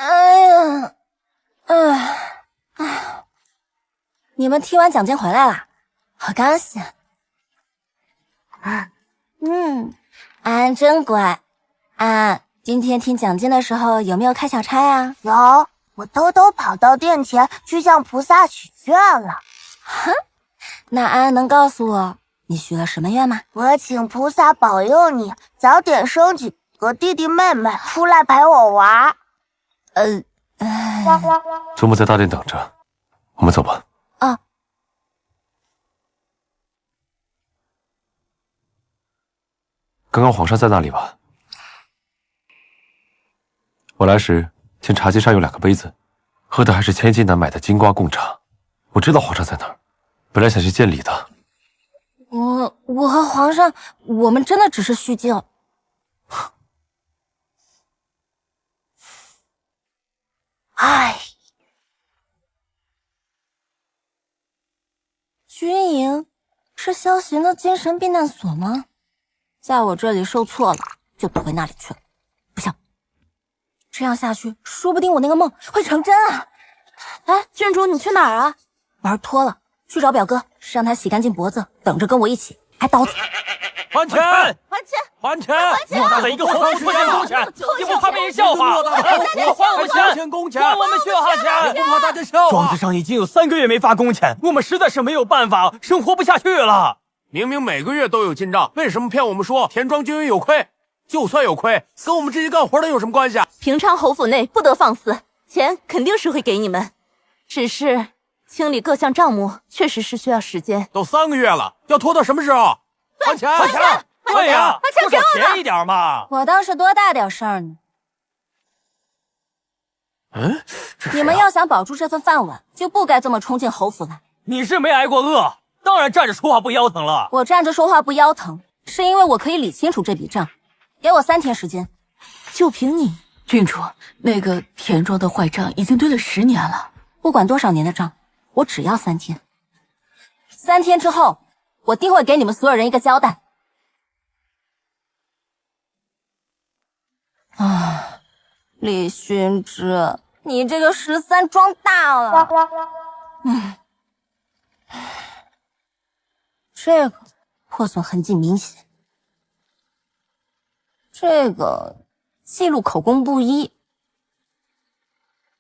哎呀，你们踢完奖金回来啦，好高兴。安真乖。安，今天听奖金的时候有没有开小差呀？有，我偷偷跑到殿前去向菩萨许愿了。哼，那安能告诉我你许了什么愿吗？我请菩萨保佑你早点生几个弟弟妹妹出来陪我玩。周末在大殿等着，我们走吧。啊，刚刚皇上在那里吧？我来时见茶几上有2个杯子，喝的还是千金难买的金瓜贡茶。我知道皇上在哪儿，本来想去见礼的。我和皇上，我们真的只是虚惊。唉，军营是萧行的精神避难所吗？在我这里受挫了，就不回那里去了。不行，这样下去，说不定我那个梦会成真啊！哎，郡主，你去哪儿啊？玩脱了，去找表哥，让他洗干净脖子，等着跟我一起挨刀子。还钱！还钱！还钱！偌大的一个皇宫出现工钱，你不怕被人笑话？还我们钱！工钱！还我们血汗钱！不怕大家笑话？庄子上已经有3个月没发工钱，我们实在是没有办法，生活不下去了。明明每个月都有进账，为什么骗我们说田庄军营有亏？就算有亏，跟我们这些干活的有什么关系啊？平常侯府内不得放肆，钱肯定是会给你们，只是清理各项账目确实是需要时间。都3个月了，要拖到什么时候？还钱！还钱！对呀，多少便宜点嘛！我倒是多大点事儿呢？你们要想保住这份饭碗，就不该这么冲进侯府来。你是没挨过饿，当然站着说话不腰疼了。我站着说话不腰疼，是因为我可以理清楚这笔账。给我3天时间。就凭你，郡主，那个田庄的坏账已经堆了10年了。不管多少年的账，我只要3天。3天之后，我定会给你们所有人一个交代。啊，李熏之，你这个13装大了。这个破损痕迹明显，这个记录口供不一，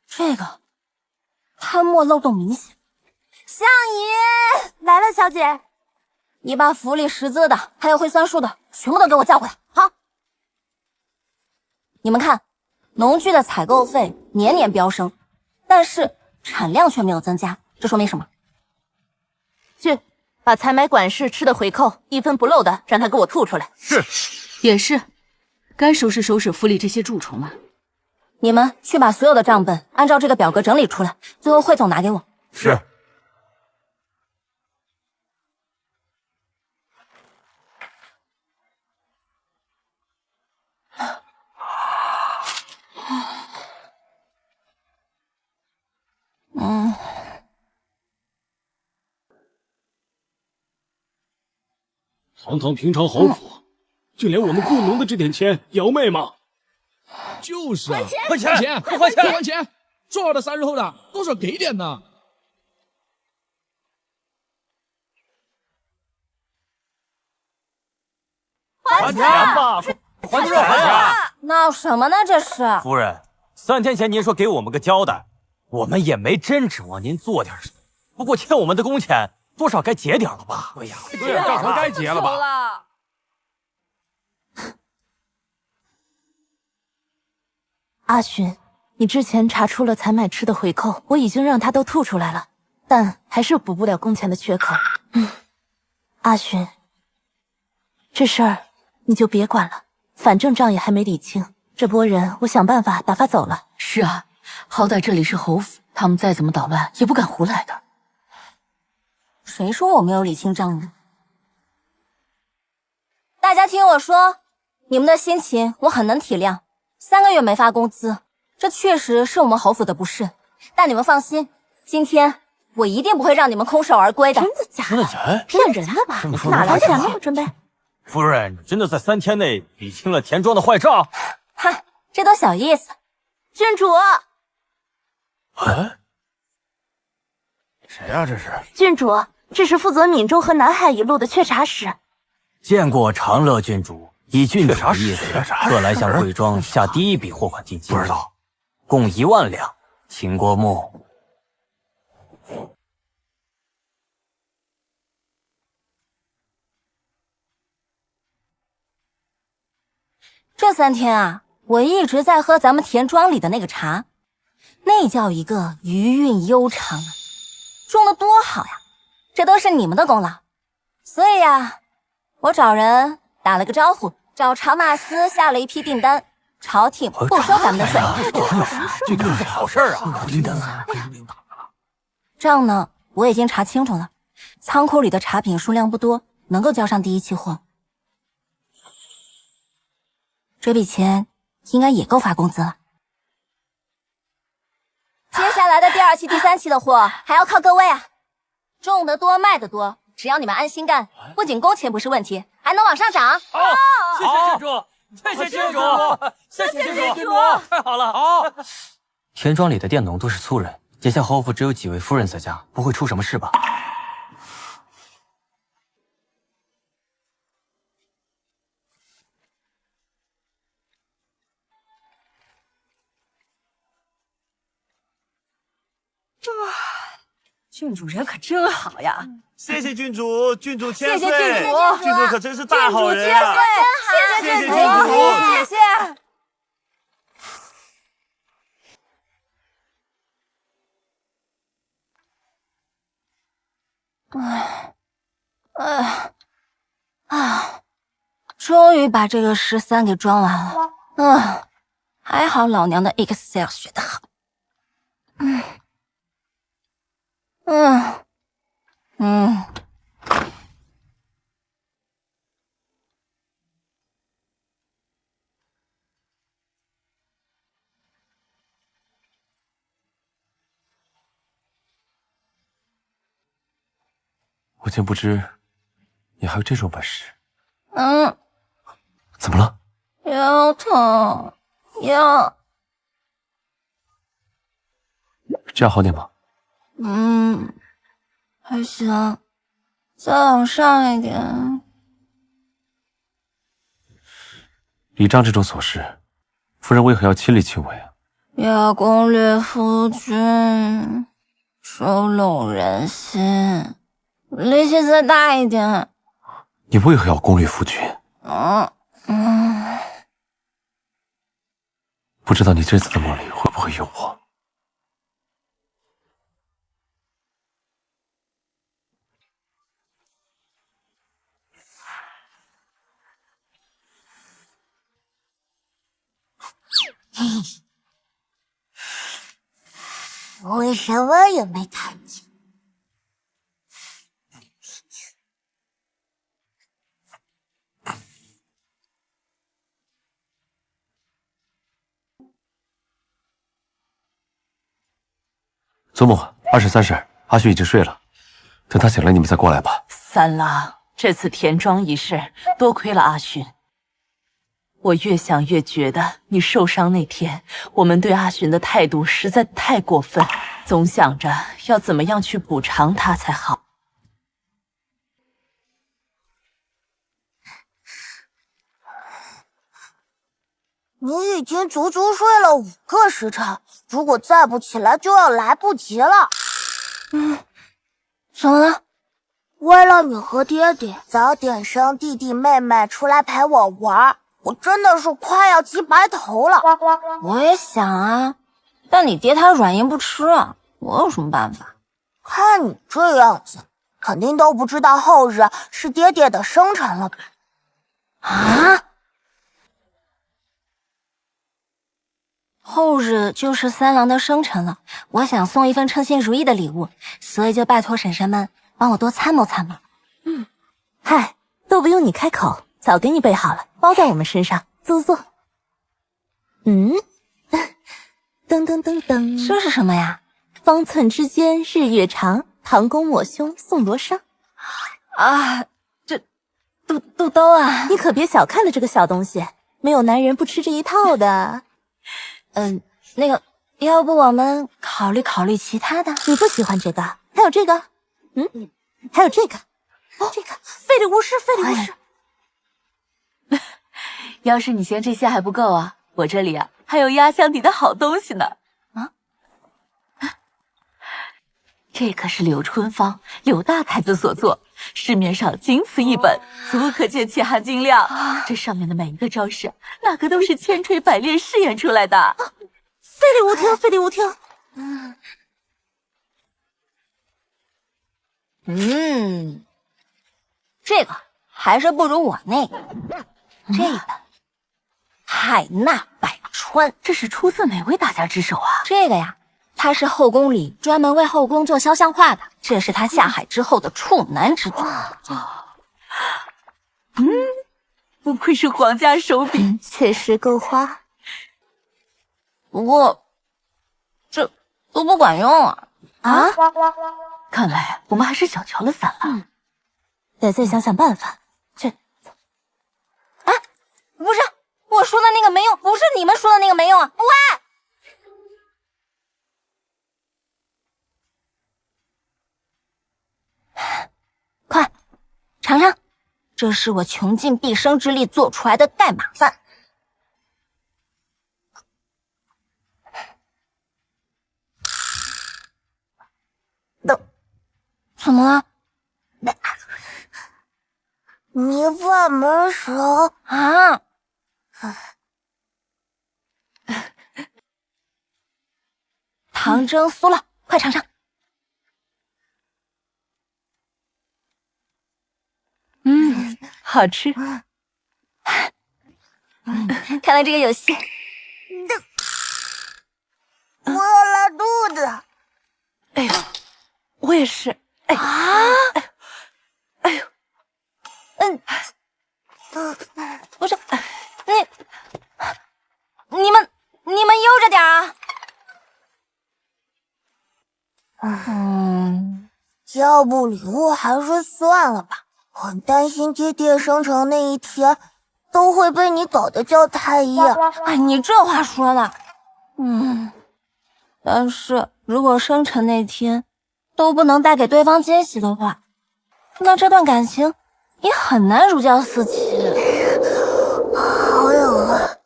这个刊墨漏洞明显。相爷来了，小姐，你把府里识字的还有会算数的全部都给我叫过来。好，你们看，农具的采购费年年飙升，但是产量却没有增加，这说明什么？去，把采买管事吃的回扣一分不漏的让他给我吐出来。是，也是，该收拾收拾府里这些蛀虫了。你们去把所有的账本按照这个表格整理出来，最后汇总拿给我。是。堂堂平常侯府，就连我们雇农的这点钱也要卖吗？就是啊，还钱，不还钱，不还钱！重要的3日后的，多少给点呢？还钱吧，还就还呀！闹什么呢？这是夫人，3天前您说给我们个交代，我们也没真指望您做点什么。不过欠我们的工钱，多少该结点了吧？对呀，账上该结了吧？阿寻，你之前查出了采买吃的回扣，我已经让他都吐出来了，但还是补不了工钱的缺口。阿寻，这事儿你就别管了，反正账也还没理清，这波人我想办法打发走了。是啊，好歹这里是侯府，他们再怎么捣乱也不敢胡来的。谁说我没有理清账呢？大家听我说，你们的心情我很能体谅。3个月没发工资，这确实是我们侯府的不是。但你们放心，今天我一定不会让你们空手而归的。真的假的？真的假的？骗人的吧？哪来钱了？准备？夫人，你真的在3天内理清了田庄的坏账？嗨，这都小意思。郡主，谁呀？这是郡主，这是负责闽州和南海一路的阙查使。见过长乐郡主，以郡主的意思，特来向贵庄下第一笔货款定金。不知道，共1万两，请过目。这3天啊，我一直在喝咱们田庄里的那个茶，那叫一个余韵悠长啊，种的多好呀！这都是你们的功劳。所以呀，我找人打了个招呼，找朝马司下了一批订单，朝廷不收咱们的税。这可是好事啊！账呢，我已经查清楚了，仓库里的茶品数量不多，能够交上第1期货。这笔钱应该也够发工资了。接下来的第2期、第3期的货还要靠各位啊！种得多，卖得多，只要你们安心干，不仅工钱不是问题，还能往上涨。谢谢郡主，谢谢郡主，谢谢郡主，太好了！好。田庄里的佃农都是粗人，眼下侯府只有几位夫人在家，不会出什么事吧？郡主人可真好呀！谢谢郡主，郡主千岁，谢谢郡主，郡主可真是大好人啊！谢谢郡主，谢谢。终于把这个13给装完了。还好老娘的 Excel 学得好。我竟不知你还有这种本事。怎么了？腰疼，这样好点吗？还行，再往上一点。礼账这种琐事，夫人为何要亲力亲为啊？要攻略夫君，收拢人心，力气再大一点。你为何要攻略夫君？不知道你这次的梦里会不会有我？为什么也没看见？祖母，20、30，阿旭已经睡了，等他醒了你们再过来吧。三郎，这次田庄一事，多亏了阿勋。我越想越觉得，你受伤那天，我们对阿勋的态度实在太过分，总想着要怎么样去补偿他才好。你已经足足睡了5个时辰，如果再不起来就要来不及了。怎么了？为了你和爹爹早点生弟弟妹妹出来陪我玩，我真的是快要急白头了。我也想啊，但你爹他软硬不吃啊，我有什么办法？看你这样子，肯定都不知道后日是爹爹的生辰了吧？啊？后日就是三郎的生辰了，我想送一份称心如意的礼物，所以就拜托婶婶们帮我多参谋参谋。嗨，都不用你开口，早给你备好了，包在我们身上。坐坐。噔噔噔噔，这是什么呀？方寸之间日月长，唐公抹胸送罗裳。啊，这肚兜啊！你可别小看了这个小东西，没有男人不吃这一套的。那个，要不我们考虑考虑其他的？你不喜欢这个，还有这个，还有这个，这个费力无失，费力无失。要是你嫌这些还不够啊，我这里啊还有压箱底的好东西呢。这可是柳春芳柳大太子所作，市面上仅此一本，足可见其含金量。这上面的每一个招式，那可都是千锤百炼试验出来的。费力无听，费力无听。这个还是不如我那个。这本海纳百川，这是出自哪位大家之手啊？这个呀，他是后宫里专门为后宫做肖像画的，这是他下海之后的处男之作。不愧是皇家手笔，确实够花。不过，这都不管用啊！看来我们还是小瞧了伞了。得再想想办法。不是我说的那个没用，不是你们说的那个没用啊！喂，快尝尝，这是我穷尽毕生之力做出来的盖码饭。怎么了？你饭没熟啊？糖蒸酥酪，快尝尝。好吃。看来这个有戏。我要拉肚子。哎呦，我也是。哎呦，不是你们悠着点啊！要不礼物还是算了吧，很担心爹爹生辰那一天都会被你搞得叫太医。哎，你这话说的，但是如果生辰那天都不能带给对方惊喜的话，那这段感情也很难如胶似漆。好冷啊！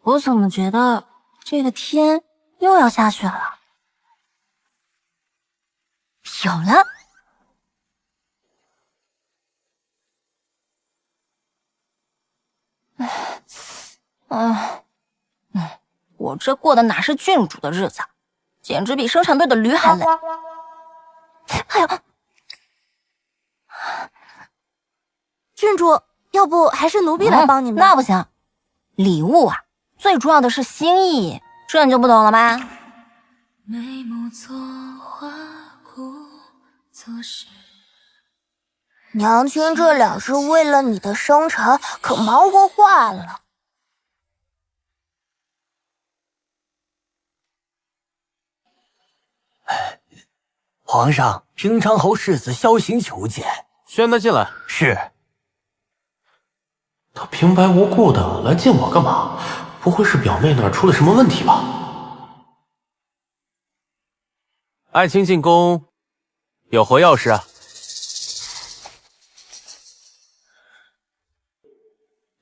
我怎么觉得这个天又要下雪了？有了！我这过的哪是郡主的日子，简直比生产队的驴还累。哎呦，郡主，要不还是奴婢来帮你们？那不行，礼物啊，最重要的是心意。这你就不懂了吧？眉目作画，故作诗。娘亲这俩是为了你的生辰，可忙活坏了。皇上，平昌侯世子萧行求见。宣他进来。是。他平白无故的来见我干嘛？不会是表妹那儿出了什么问题吧？爱卿进宫，有何要事啊？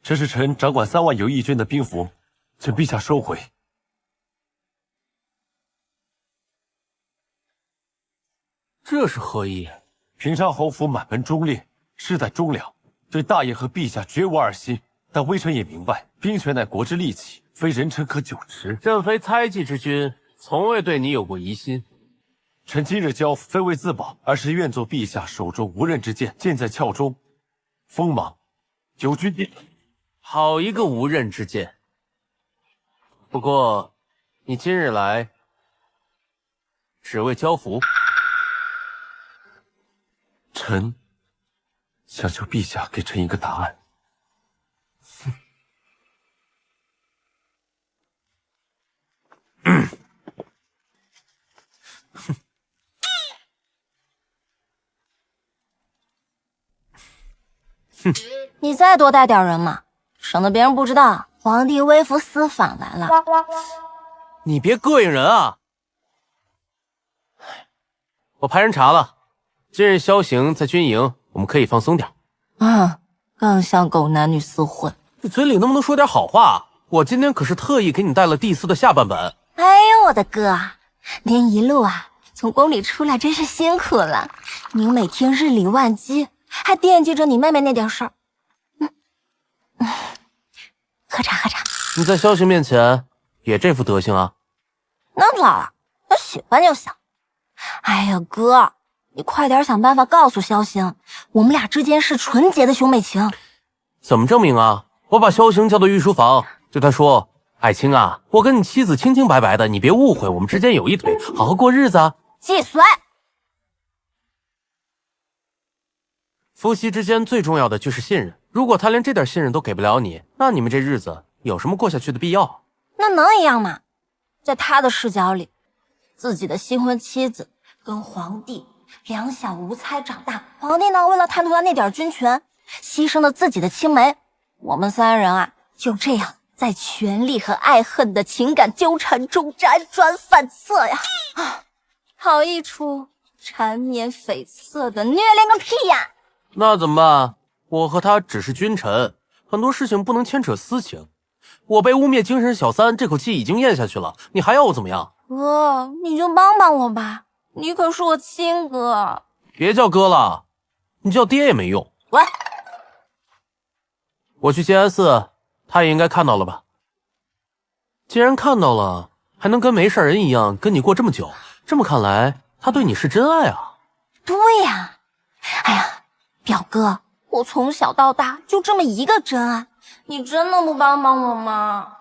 这是臣掌管3万游艺军的兵符，请陛下收回。这是何意？平昌侯府满门忠烈，世代忠良，对大爷和陛下绝无二心。但微臣也明白，兵权乃国之利器，非人臣可久持。朕非猜忌之君，从未对你有过疑心。臣今日交付，非为自保，而是愿做陛下手中无刃之剑，剑在鞘中，锋芒久居第。好一个无刃之剑！不过，你今日来，只为交符。臣想求陛下给臣一个答案。你再多带点人嘛，省得别人不知道皇帝微服私访来了。你别膈应人啊！我派人查了，今日萧行在军营，我们可以放松点。更像狗男女厮混。你嘴里能不能说点好话？我今天可是特意给你带了第4的下半本。哎呦我的哥，您一路从宫里出来真是辛苦了。您每天日理万机，还惦记着你妹妹那点事儿。喝茶喝茶。你在萧行面前也这副德行啊？那咋了？他喜欢就行。哎呀哥，你快点想办法告诉萧行，我们俩之间是纯洁的兄妹情。怎么证明啊？我把萧行叫到御书房，对他说：“爱卿啊，我跟你妻子清清白白的，你别误会，我们之间有一腿，好好过日子啊。”既遂。夫妻之间最重要的就是信任，如果他连这点信任都给不了你，那你们这日子有什么过下去的必要？那能一样吗？在他的视角里，自己的新婚妻子跟皇帝两小无猜长大，皇帝呢为了贪图他那点军权，牺牲了自己的青梅。我们3人就这样在权力和爱恨的情感纠缠中辗转反侧呀！好一出缠绵悱恻的虐恋个屁呀！那怎么办？我和他只是君臣，很多事情不能牵扯私情。我被污蔑精神小三，这口气已经咽下去了，你还要我怎么样？哥，你就帮帮我吧，你可是我亲哥。别叫哥了，你叫爹也没用。喂，我去静安寺，他也应该看到了吧？既然看到了，还能跟没事人一样跟你过这么久，这么看来，他对你是真爱啊。对呀，哎呀，表哥，我从小到大就这么一个真爱，你真的不帮帮我吗？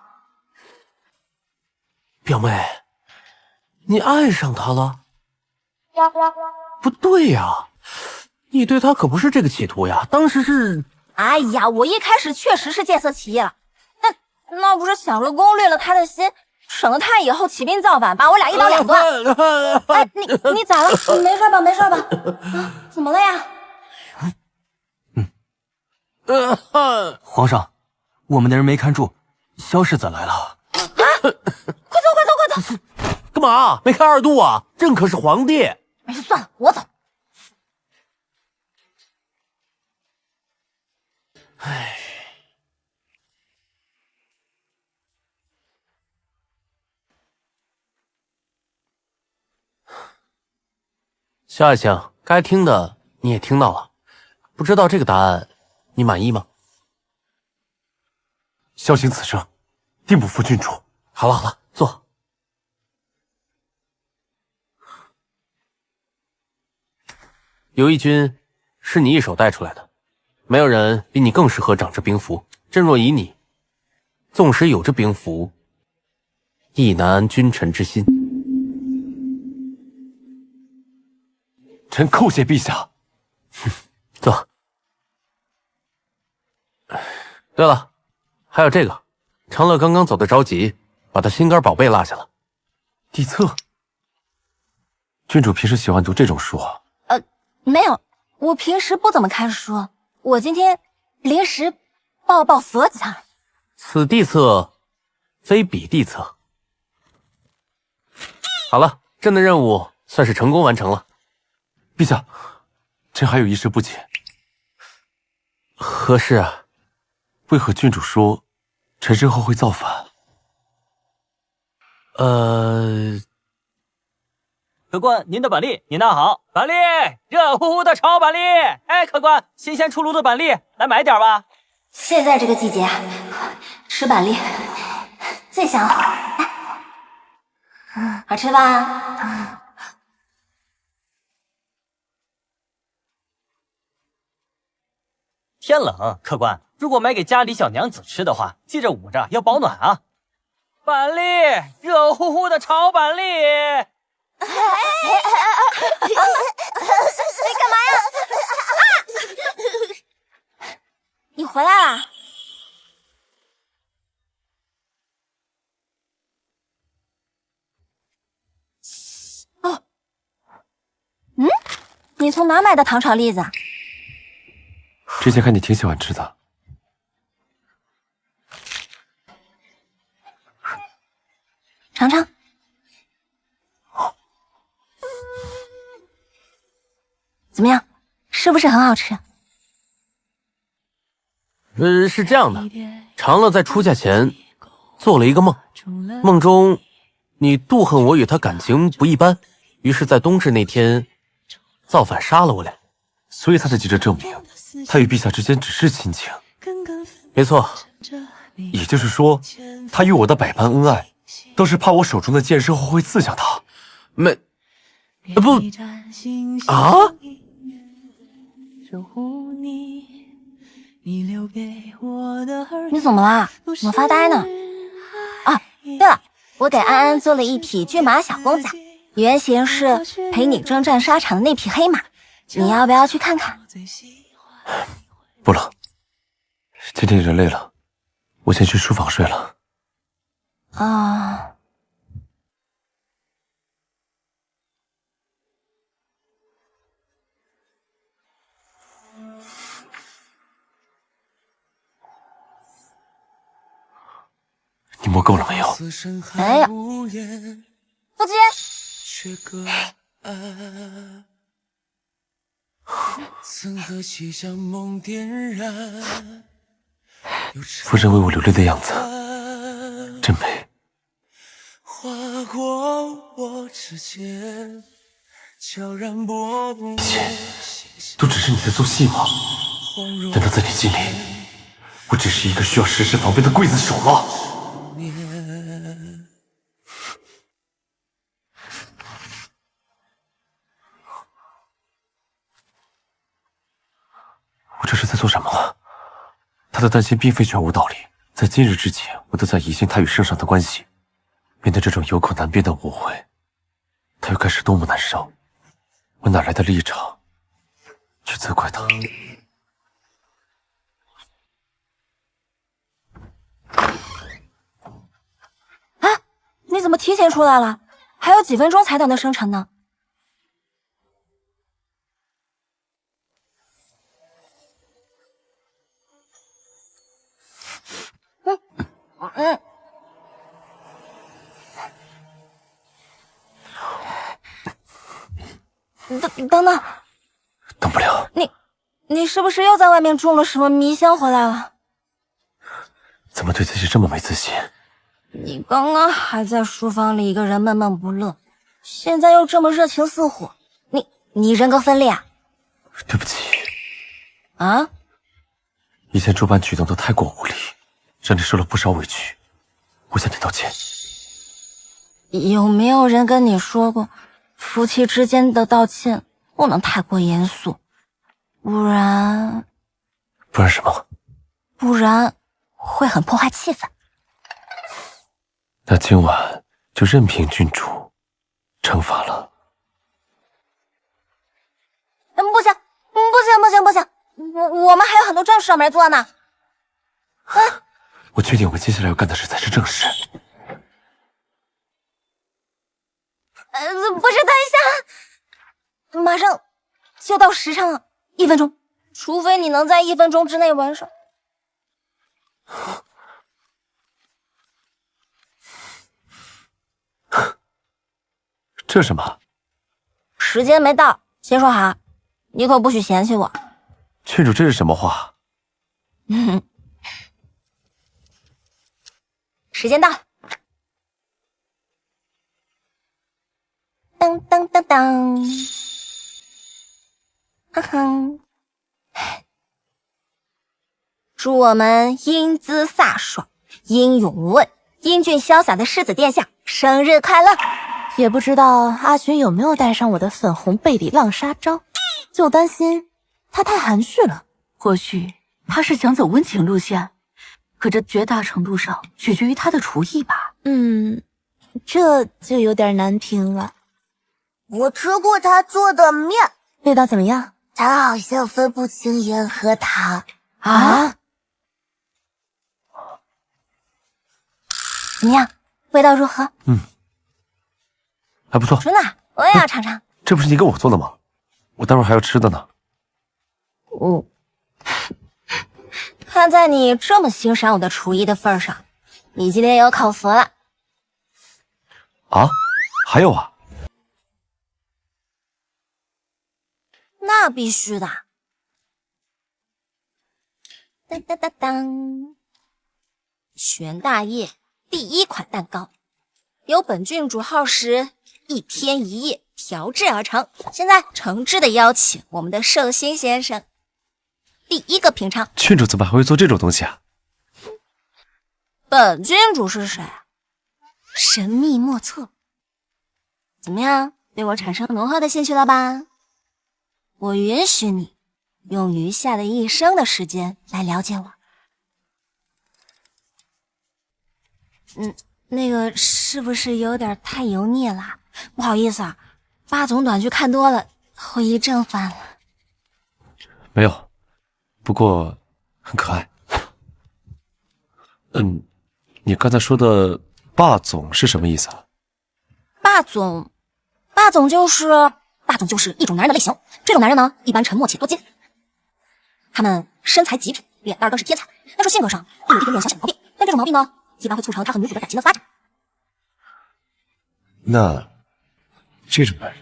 表妹，你爱上他了？不对呀，你对他可不是这个企图呀，当时是……哎呀，我一开始确实是见色起意了，那不是想着攻略了他的心，省得他以后起兵造反，把我俩一刀两断。哎，你咋了？你没事吧？没事吧？怎么了呀？皇上，我们的人没看住，萧世子来了。快走！干嘛？没看2度啊？朕可是皇帝。没事，算了，我走。唉，萧爱卿，该听的你也听到了，不知道这个答案你满意吗？萧行此生定不负郡主。好了，坐。游义军是你一手带出来的，没有人比你更适合掌这兵符。朕若以你，纵使有这兵符，亦难安君臣之心。臣叩谢陛下。坐。对了，还有这个，长乐刚刚走得着急，把他心肝宝贝落下了。地册。郡主平时喜欢读这种书啊？没有，我平时不怎么看书，我今天临时抱抱佛脚。此地册，非彼地册。好了，朕的任务算是成功完成了。陛下，臣还有一事不解。何事啊？为何郡主说臣身后会造反？客官，您的板栗，您拿好。板栗，热乎乎的炒板栗。哎，客官，新鲜出炉的板栗，来买点吧。现在这个季节，吃板栗最香了。好吃吧？天冷，客官，如果买给家里小娘子吃的话，记着捂着，要保暖啊。板栗，热乎乎的炒板栗。你干嘛呀？你回来啦？哦，你从哪买的糖炒栗子？之前看你挺喜欢吃的。尝尝。怎么样？是不是很好吃？是这样的，长乐在出嫁前做了一个梦，梦中你妒恨我与他感情不一般，于是在冬至那天造反杀了我俩，所以他才急着证明他与陛下之间只是亲情。没错，也就是说，他与我的百般恩爱，都是怕我手中的剑身后会刺向他。不啊！你怎么啦？怎么发呆呢？啊，对了，我给安安做了一匹骏马小公仔，原型是陪你征战沙场的那匹黑马，你要不要去看看？不了，今天人累了，我先去书房睡了。啊。你摸够了没有？没有。夫妻。夫人为我流泪的样子真美。一切都只是你在做戏吗？难道在你心里，我只是一个需要时时防备的刽子手吗？我这是在做什么？他的担心并非全无道理。在今日之前，我都在疑心他与圣上的关系。面对这种有口难辩的误会，他又该是多么难受。我哪来的立场去责怪他？啊，你怎么提前出来了？还有几分钟才等到生成呢。等等，等不了。你是不是又在外面中了什么迷香回来了？怎么对自己这么没自信？你刚刚还在书房里一个人闷闷不乐，现在又这么热情似火，你人格分裂啊？对不起。啊？以前诸般举动都太过无理，让你受了不少委屈，我向你道歉。有没有人跟你说过，夫妻之间的道歉不能太过严肃，不然什么？不然会很破坏气氛。那今晚就任凭郡主惩罚了。不行，不行，我们还有很多正事要没做呢。我确定我们接下来要干的事才是正事。不是，等一下，马上就到时辰了，1分钟，除非你能在1分钟之内完事。这是什么？时间没到，先说好，你可不许嫌弃我。郡主，这是什么话？时间到了，当当当当，哈哈！祝我们英姿飒爽、英勇无畏、英俊潇洒的世子殿下生日快乐！也不知道阿寻有没有带上我的粉红背里浪杀招，就担心他太含蓄了。或许他是想走温情路线，可这绝大程度上取决于他的厨艺吧。这就有点难评了。我吃过他做的面，味道怎么样？他好像分不清盐和糖啊？怎么样？味道如何？还不错。真的，我也要尝尝。这不是你给我做的吗？我待会儿还要吃的呢。看在你这么欣赏我的厨艺的份上，你今天有口福了。啊？还有啊？那必须的。当当当当，全大业第1款蛋糕，由本郡主耗时1天1夜调制而成。现在诚挚的邀请我们的寿星先生第1个品尝。郡主怎么还会做这种东西啊？本郡主是谁？神秘莫测。怎么样，对我产生浓厚的兴趣了吧？我允许你用余下的1生的时间来了解我。那个是不是有点太油腻了？不好意思啊，霸总短剧看多了，后遗症犯了。没有，不过很可爱。你刚才说的霸总是什么意思啊？霸总就是一种男人的类型。这种男人呢，一般沉默且多金，他们身材极品，脸蛋更是天才，但是性格上会有一点点小毛病，但这种毛病呢，一般会促成他和女主的感情的发展。那这种男人，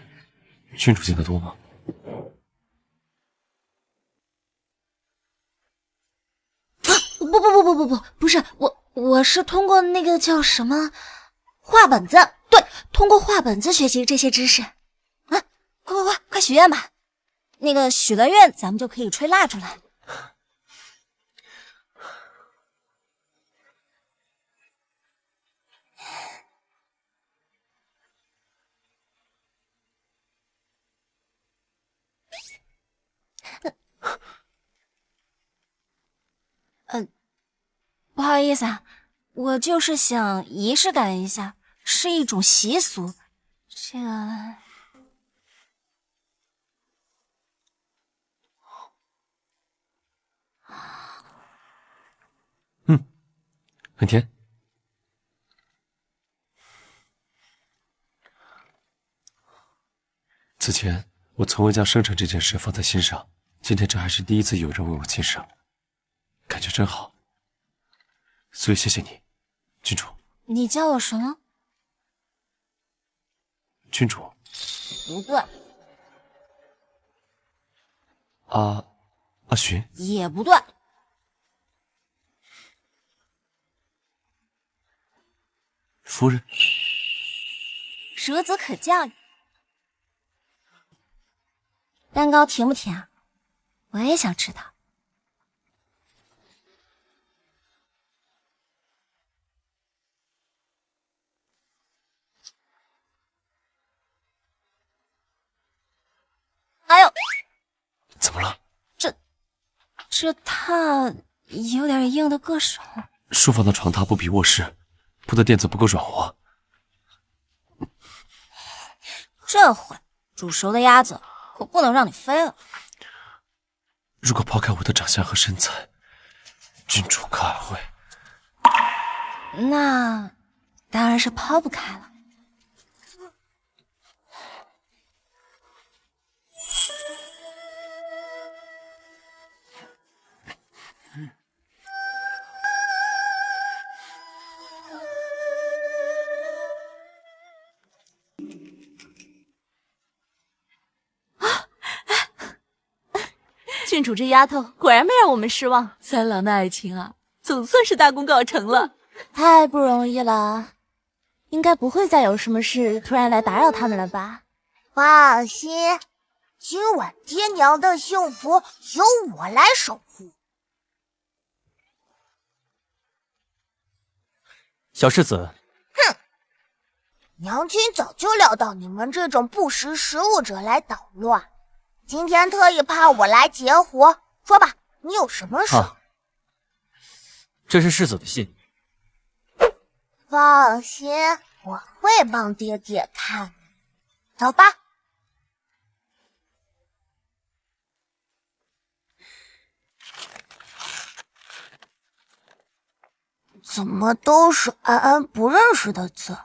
郡主见得多吗？不是，我是通过那个叫什么画本子，对，通过画本子学习这些知识。快许愿吧！那个许了愿，咱们就可以吹蜡烛了。不好意思啊，我就是想仪式感一下，是一种习俗。这很甜。此前我从未将生辰这件事放在心上，今天这还是第一次有人为我庆生，感觉真好。所以谢谢你，郡主。你叫我什么？郡主。不对。阿寻。也不对。夫人。孺子可教也。蛋糕甜不甜啊？我也想吃它。哎呦！怎么了？这榻有点硬的硌手。书房的床榻不比卧室，铺的垫子不够软和。这回煮熟的鸭子可不能让你飞了。如果抛开我的长相和身材，郡主可还会？那当然是抛不开了。郡主这丫头果然没让我们失望，三郎的爱情啊，总算是大功告成了。太不容易了，应该不会再有什么事突然来打扰他们了吧？放心，今晚爹娘的幸福由我来守护。小世子，哼，娘亲早就料到你们这种不识时务者来捣乱，今天特意派我来截胡。说吧，你有什么事？这是世子的信。放心，我会帮爹爹看。走吧。怎么都是安安不认识的字？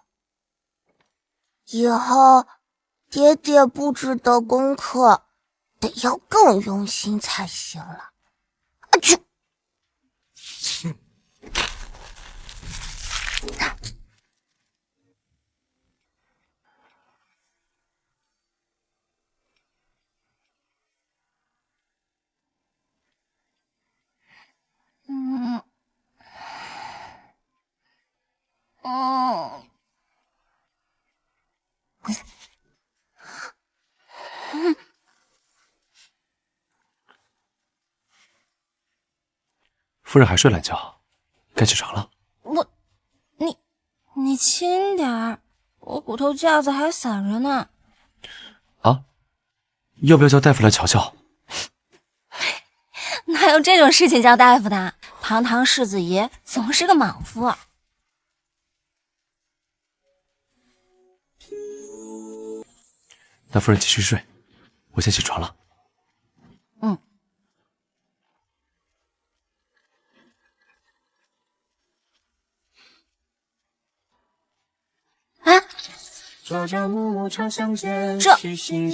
以后爹爹布置的功课得要更用心才行了。啊去！夫人还睡懒觉，该起床了。你轻点儿，我骨头架子还散着呢。啊，要不要叫大夫来瞧瞧？哪有这种事情叫大夫的？堂堂世子爷怎么是个莽夫啊？那夫人继续睡，我先起床了。这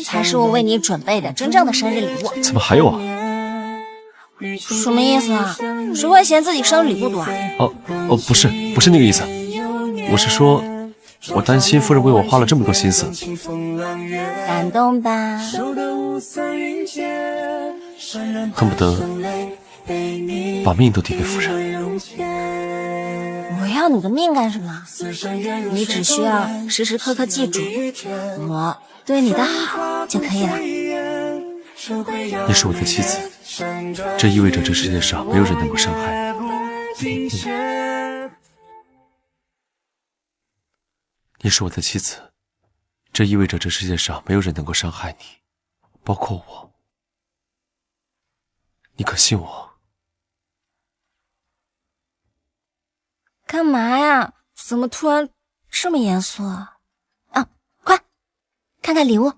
才是我为你准备的真正的生日礼物。怎么还有啊？什么意思啊？谁会嫌自己生日礼不多啊？不是那个意思。我是说，我担心夫人为我花了这么多心思。感动吧？恨不得把命都递给夫人。我要你的命干什么？你只需要时时刻刻记住我对你的好就可以了。你是我的妻子，这意味着这世界上没有人能够伤害你。你是我的妻子，这意味着这世界上没有人能够伤害你，包括我。你可信我？干嘛呀？怎么突然这么严肃啊？啊，快看看礼物。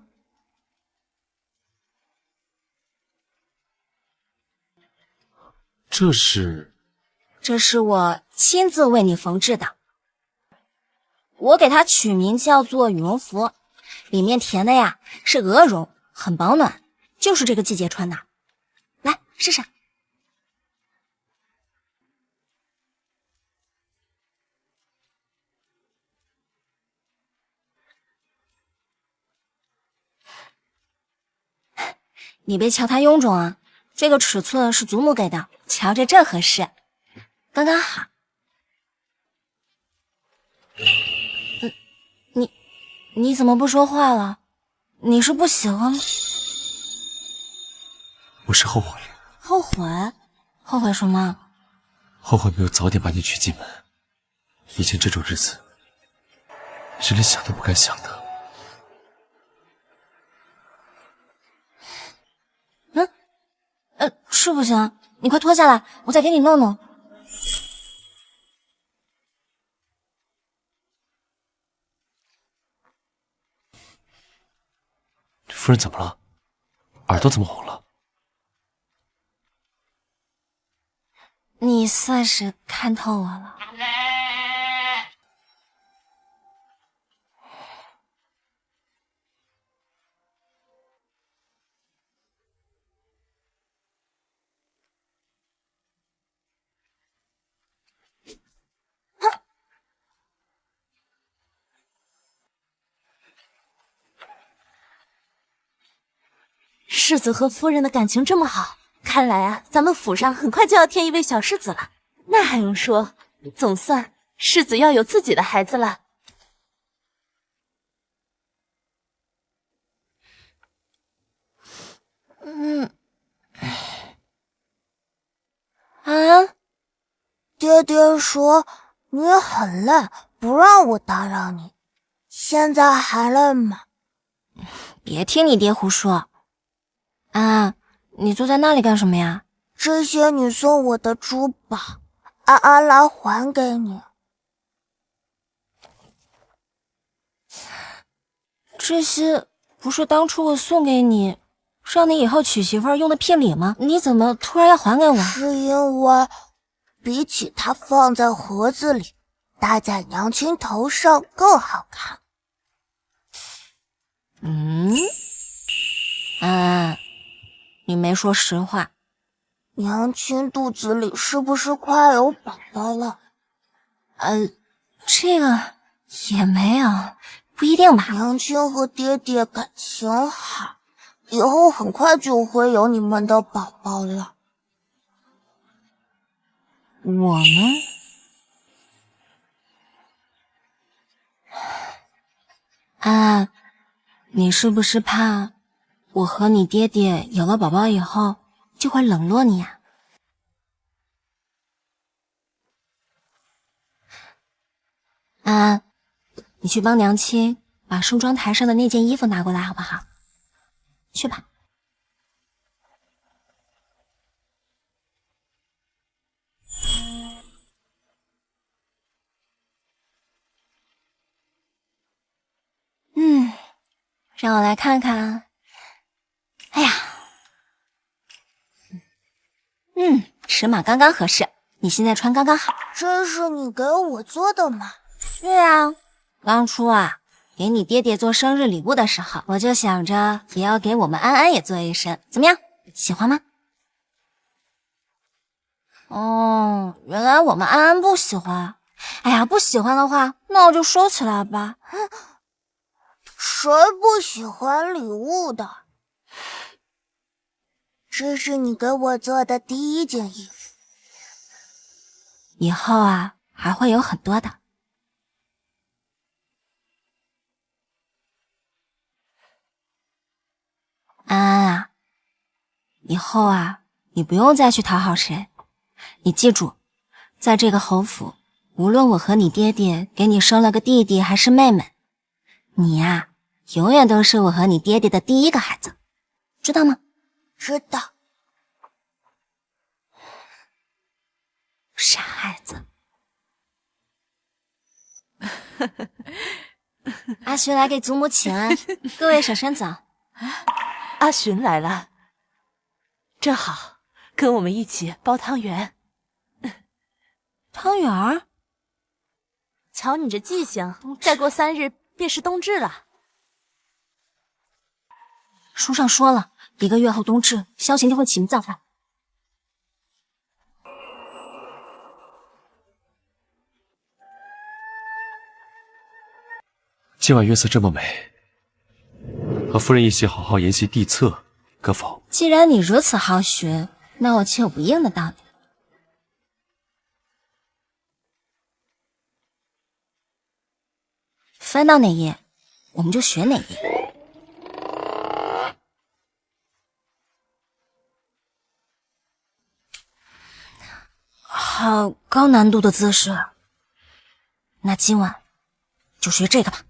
这是我亲自为你缝制的，我给它取名叫做羽绒服，里面填的呀是鹅绒，很保暖，就是这个季节穿的。来试试。你别瞧它臃肿啊，这个尺寸是祖母给的，瞧着正合适，刚刚好。你怎么不说话了？你是不喜欢吗？我是后悔。后悔？后悔什么？后悔没有早点把你娶进门。以前这种日子，是连想都不敢想的。是不行，你快脱下来，我再给你弄弄。夫人怎么了？耳朵怎么红了？你算是看透我了。世子和夫人的感情这么好，看来啊，咱们府上很快就要添一位小世子了。那还用说，总算世子要有自己的孩子了。爹爹说你很累，不让我打扰你，现在还累吗？别听你爹胡说。安，你坐在那里干什么呀？这些你送我的珠宝，安安来还给你。这些不是当初我送给你，让你以后娶媳妇儿用的聘礼吗？你怎么突然要还给我？是因为比起它放在盒子里，戴在娘亲头上更好看。安，你没说实话。娘亲肚子里是不是快有宝宝了？这个也没有，不一定吧。娘亲和爹爹感情好，以后很快就会有你们的宝宝了。我们？安，你是不是怕我和你爹爹有了宝宝以后就会冷落你呀？安，你去帮娘亲把梳妆台上的那件衣服拿过来好不好？去吧。让我来看看。哎呀，尺码刚刚合适，你现在穿刚刚好。这是你给我做的吗？对啊，当初啊，给你爹爹做生日礼物的时候，我就想着也要给我们安安也做一身，怎么样？喜欢吗？哦，原来我们安安不喜欢。哎呀，不喜欢的话，那我就收起来吧。谁不喜欢礼物的？这是你给我做的第一件衣服，以后啊还会有很多的。安安啊，以后啊你不用再去讨好谁，你记住，在这个侯府，无论我和你爹爹给你生了个弟弟还是妹妹，你呀，永远都是我和你爹爹的第一个孩子，知道吗？知道。傻孩子。阿寻来给祖母请安，各位婶婶早。阿寻来了，正好跟我们一起包汤圆。汤圆儿？瞧你这记性，再过3日便是冬至了。书上说了，1个月后冬至，萧晴就会起名造反。今晚月色这么美，和夫人一起好好研习地策，可否？既然你如此好学，那我岂有不应的道理？翻到哪页，我们就学哪页。好高难度的姿势，那今晚就学这个吧。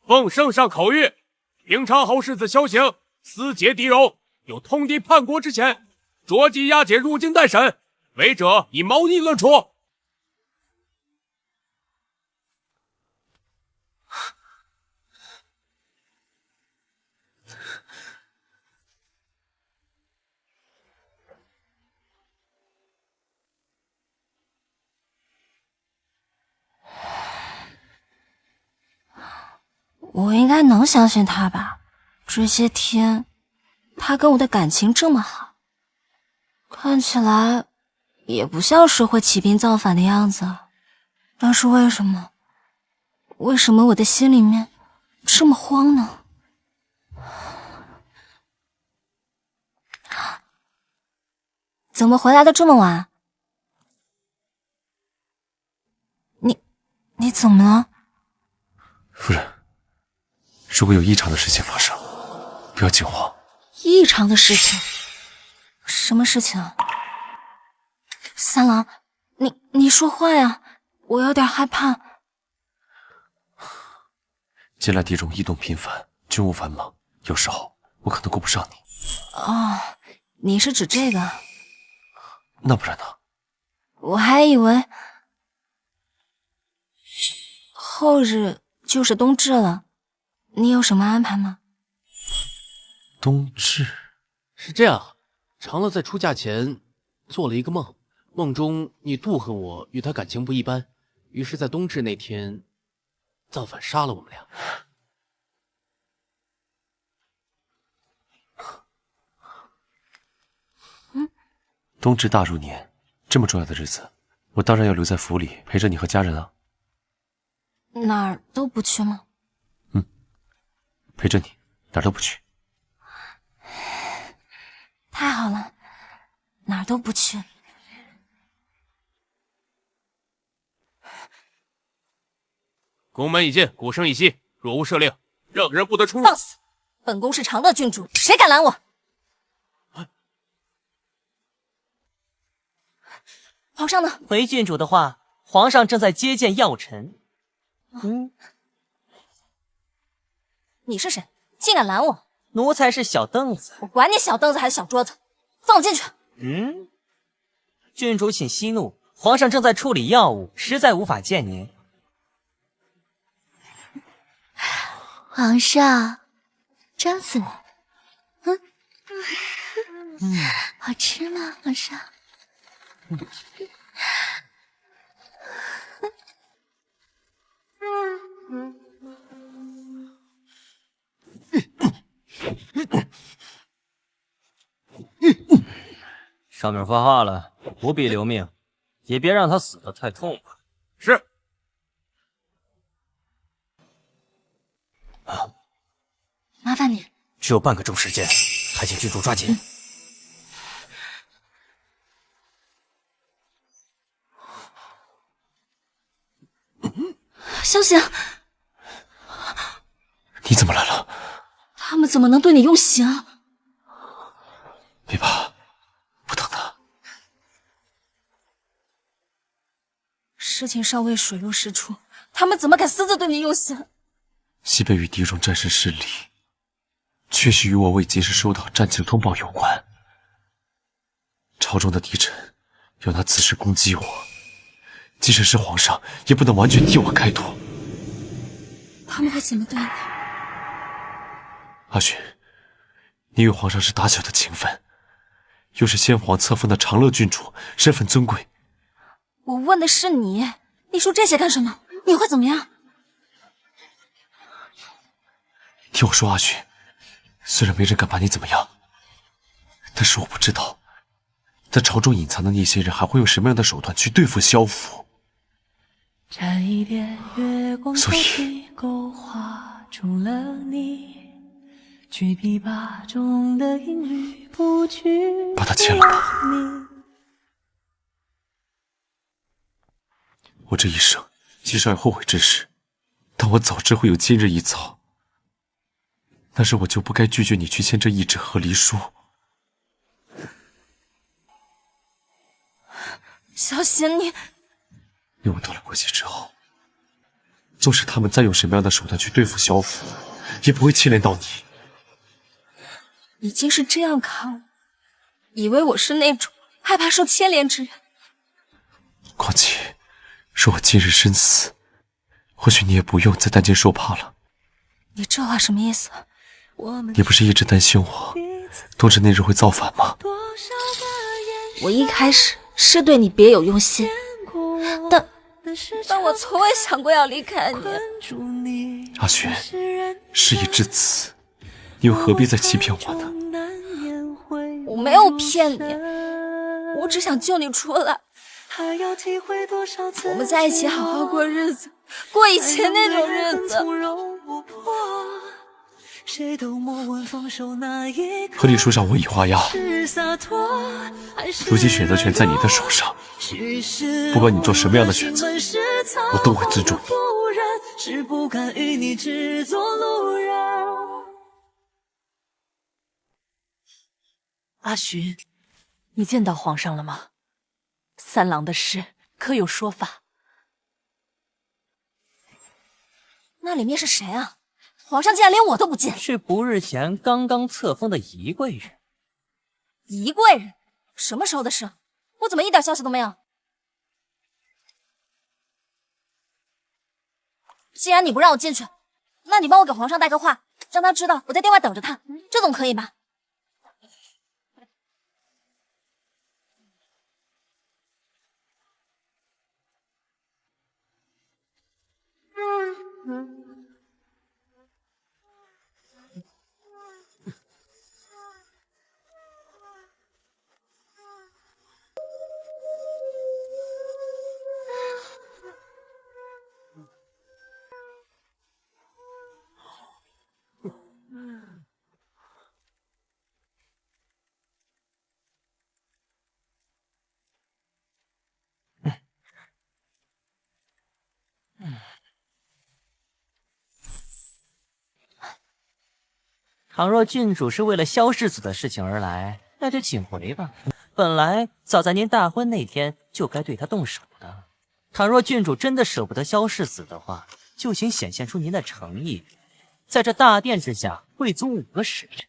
奉圣上口谕，平昌侯世子萧行私结狄戎，有通敌叛国之嫌，着即押解入京待审，违者以谋逆论处。我应该能相信他吧？这些天，他跟我的感情这么好，看起来也不像是会起兵造反的样子。但是为什么我的心里面这么慌呢？怎么回来的这么晚？你怎么了？夫人，如果有异常的事情发生，不要惊慌。异常的事情？什么事情啊？三郎，你说话呀，我有点害怕。近来狄荣异动频繁，军务繁忙，有时候我可能顾不上你。哦，你是指这个？那不然呢？我还以为后日就是冬至了，你有什么安排吗？冬至是这样，长乐在出嫁前做了一个梦，梦中你妒恨我与他感情不一般，于是在冬至那天造反杀了我们俩。冬至大入年，这么重要的日子，我当然要留在府里陪着你和家人啊。哪儿都不去吗？陪着你，哪儿都不去。太好了，哪儿都不去。宫门已进，鼓声已息，若无赦令，任何人不得出入。放肆！本宫是长乐郡主，谁敢拦我？皇上呢？回郡主的话，皇上正在接见药臣。你是谁？竟敢拦我？奴才是小凳子。我管你小凳子还是小桌子，放我进去。郡主请息怒，皇上正在处理药物，实在无法见您。皇上，张子，好吃吗？皇上。上面发话了，不必留命，也别让他死得太痛快。是。麻烦你。只有半个钟时间，还请郡主抓紧。萧行，你怎么来了？他们怎么能对你用刑？别怕，不疼的。事情尚未水落石出，他们怎么敢私自对你用刑？西北与狄荣战事失利，确实与我未及时收到战情通报有关。朝中的敌臣要拿此事攻击我，即使是皇上，也不能完全替我开脱。他们会怎么对你？阿寻，你与皇上是打小的情分，又是先皇册封的长乐郡主，身份尊贵。我问的是你，你说这些干什么？你会怎么样？听我说，阿寻，虽然没人敢把你怎么样，但是我不知道，在朝中隐藏的那些人还会用什么样的手段去对付萧府。所以把他签了吧。我这一生即使有后悔之事，但我早知会有今日一遭。但是我就不该拒绝你去签这一纸和离书。小行，你我到了国际之后，纵使他们再用什么样的手段去对付萧府，也不会牵连到你。已经是这样看我，以为我是那种害怕受牵连之人。况且，若我今日身死，或许你也不用再担惊受怕了。你这话什么意思？你不是一直担心我冬至那日会造反吗？我一开始是对你别有用心，但我从未想过要离开你。阿寻，事已至此，你又何必再欺骗我呢？我没有骗你，我只想救你出来。我们在一起好好过日子，过以前那种日子。和你说上我已花押，如今选择权在你的手上，不管你做什么样的选择，我都会尊重你。阿寻，你见到皇上了吗？三郎的事可有说法？那里面是谁啊？皇上竟然连我都不见！是不日前刚刚册封的仪贵人。仪贵人？什么时候的事？我怎么一点消息都没有？既然你不让我进去，那你帮我给皇上带个话，让他知道我在殿外等着他，这总可以吧？倘若郡主是为了萧世子的事情而来，那就请回吧。本来早在您大婚那天就该对他动手的。倘若郡主真的舍不得萧世子的话，就请显现出您的诚意，在这大殿之下会宗5个时辰。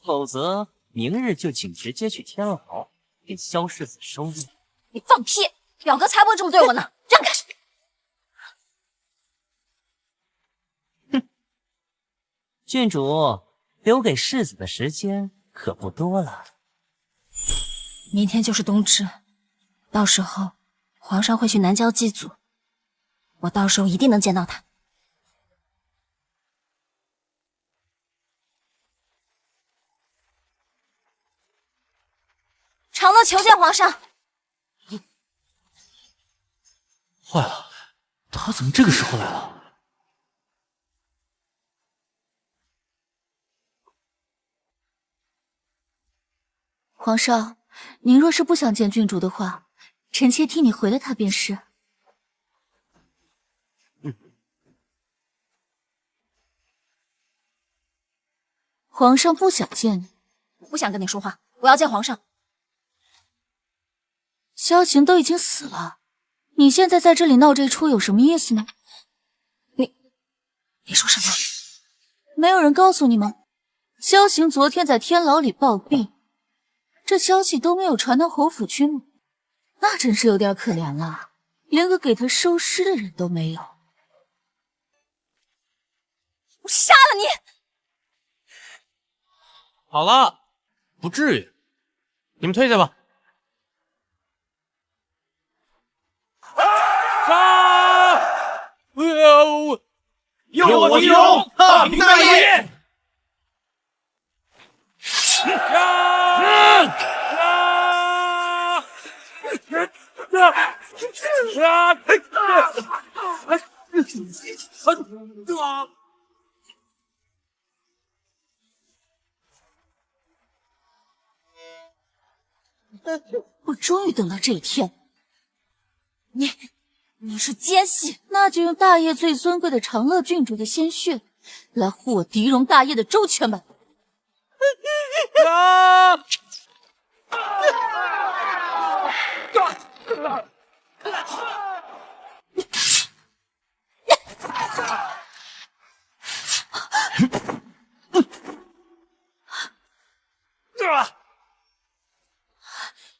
否则，明日就请直接去天牢给萧世子收业。你放屁！表哥才不会这么对我呢！让开！郡主留给世子的时间可不多了。明天就是冬至，到时候皇上会去南郊祭祖，我到时候一定能见到他。长乐求见皇上。坏了，他怎么这个时候来了？皇上，您若是不想见郡主的话，臣妾替你回了他便是。皇上不想见你，我不想跟你说话，我要见皇上。萧晴都已经死了，你现在在这里闹这出有什么意思呢？你说什么？没有人告诉你吗？萧晴昨天在天牢里暴毙，这消息都没有传到侯府去吗？那真是有点可怜了，连个给他收尸的人都没有。我杀了你！好了，不至于，你们退下吧。杀！有我狄荣，大明大义。我终于等到这一天。你是奸细，那就用大业最尊贵的长乐郡主的鲜血来护我狄荣大业的周全吧。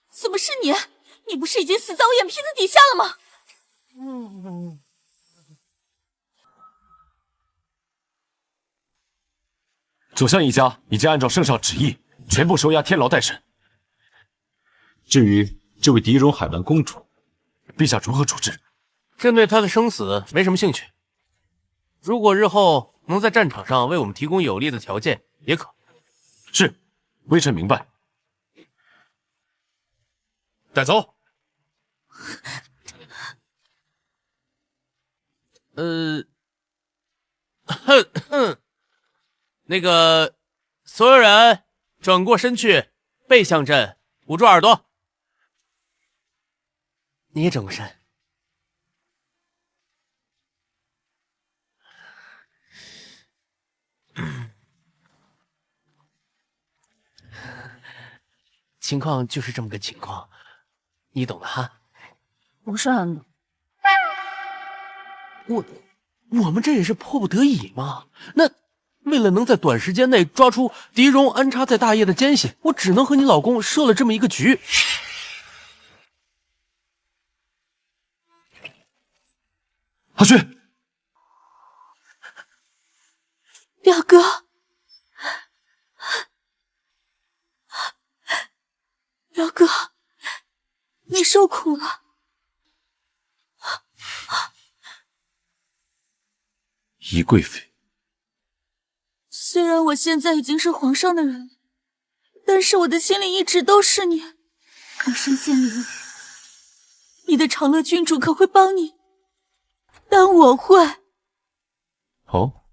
怎么是你？你不是已经死在我眼皮子底下了吗？左相一家已经按照圣上旨意，全部收押天牢待审。至于这位狄荣海湾公主，陛下如何处置？朕对她的生死没什么兴趣。如果日后能在战场上为我们提供有利的条件，也可。是，微臣明白。带走。那个，所有人转过身去，背向朕，捂住耳朵。你也转过身。情况就是这么个情况，你懂的哈。不是很懂。我们这也是迫不得已嘛。那为了能在短时间内抓出狄荣安插在大业的奸细，我只能和你老公设了这么一个局。阿旭，表哥，表哥，你受苦了。宜贵妃，虽然我现在已经是皇上的人了，但是我的心里一直都是你。你身陷囹圄，你的长乐君主可会帮你，但我会。哦，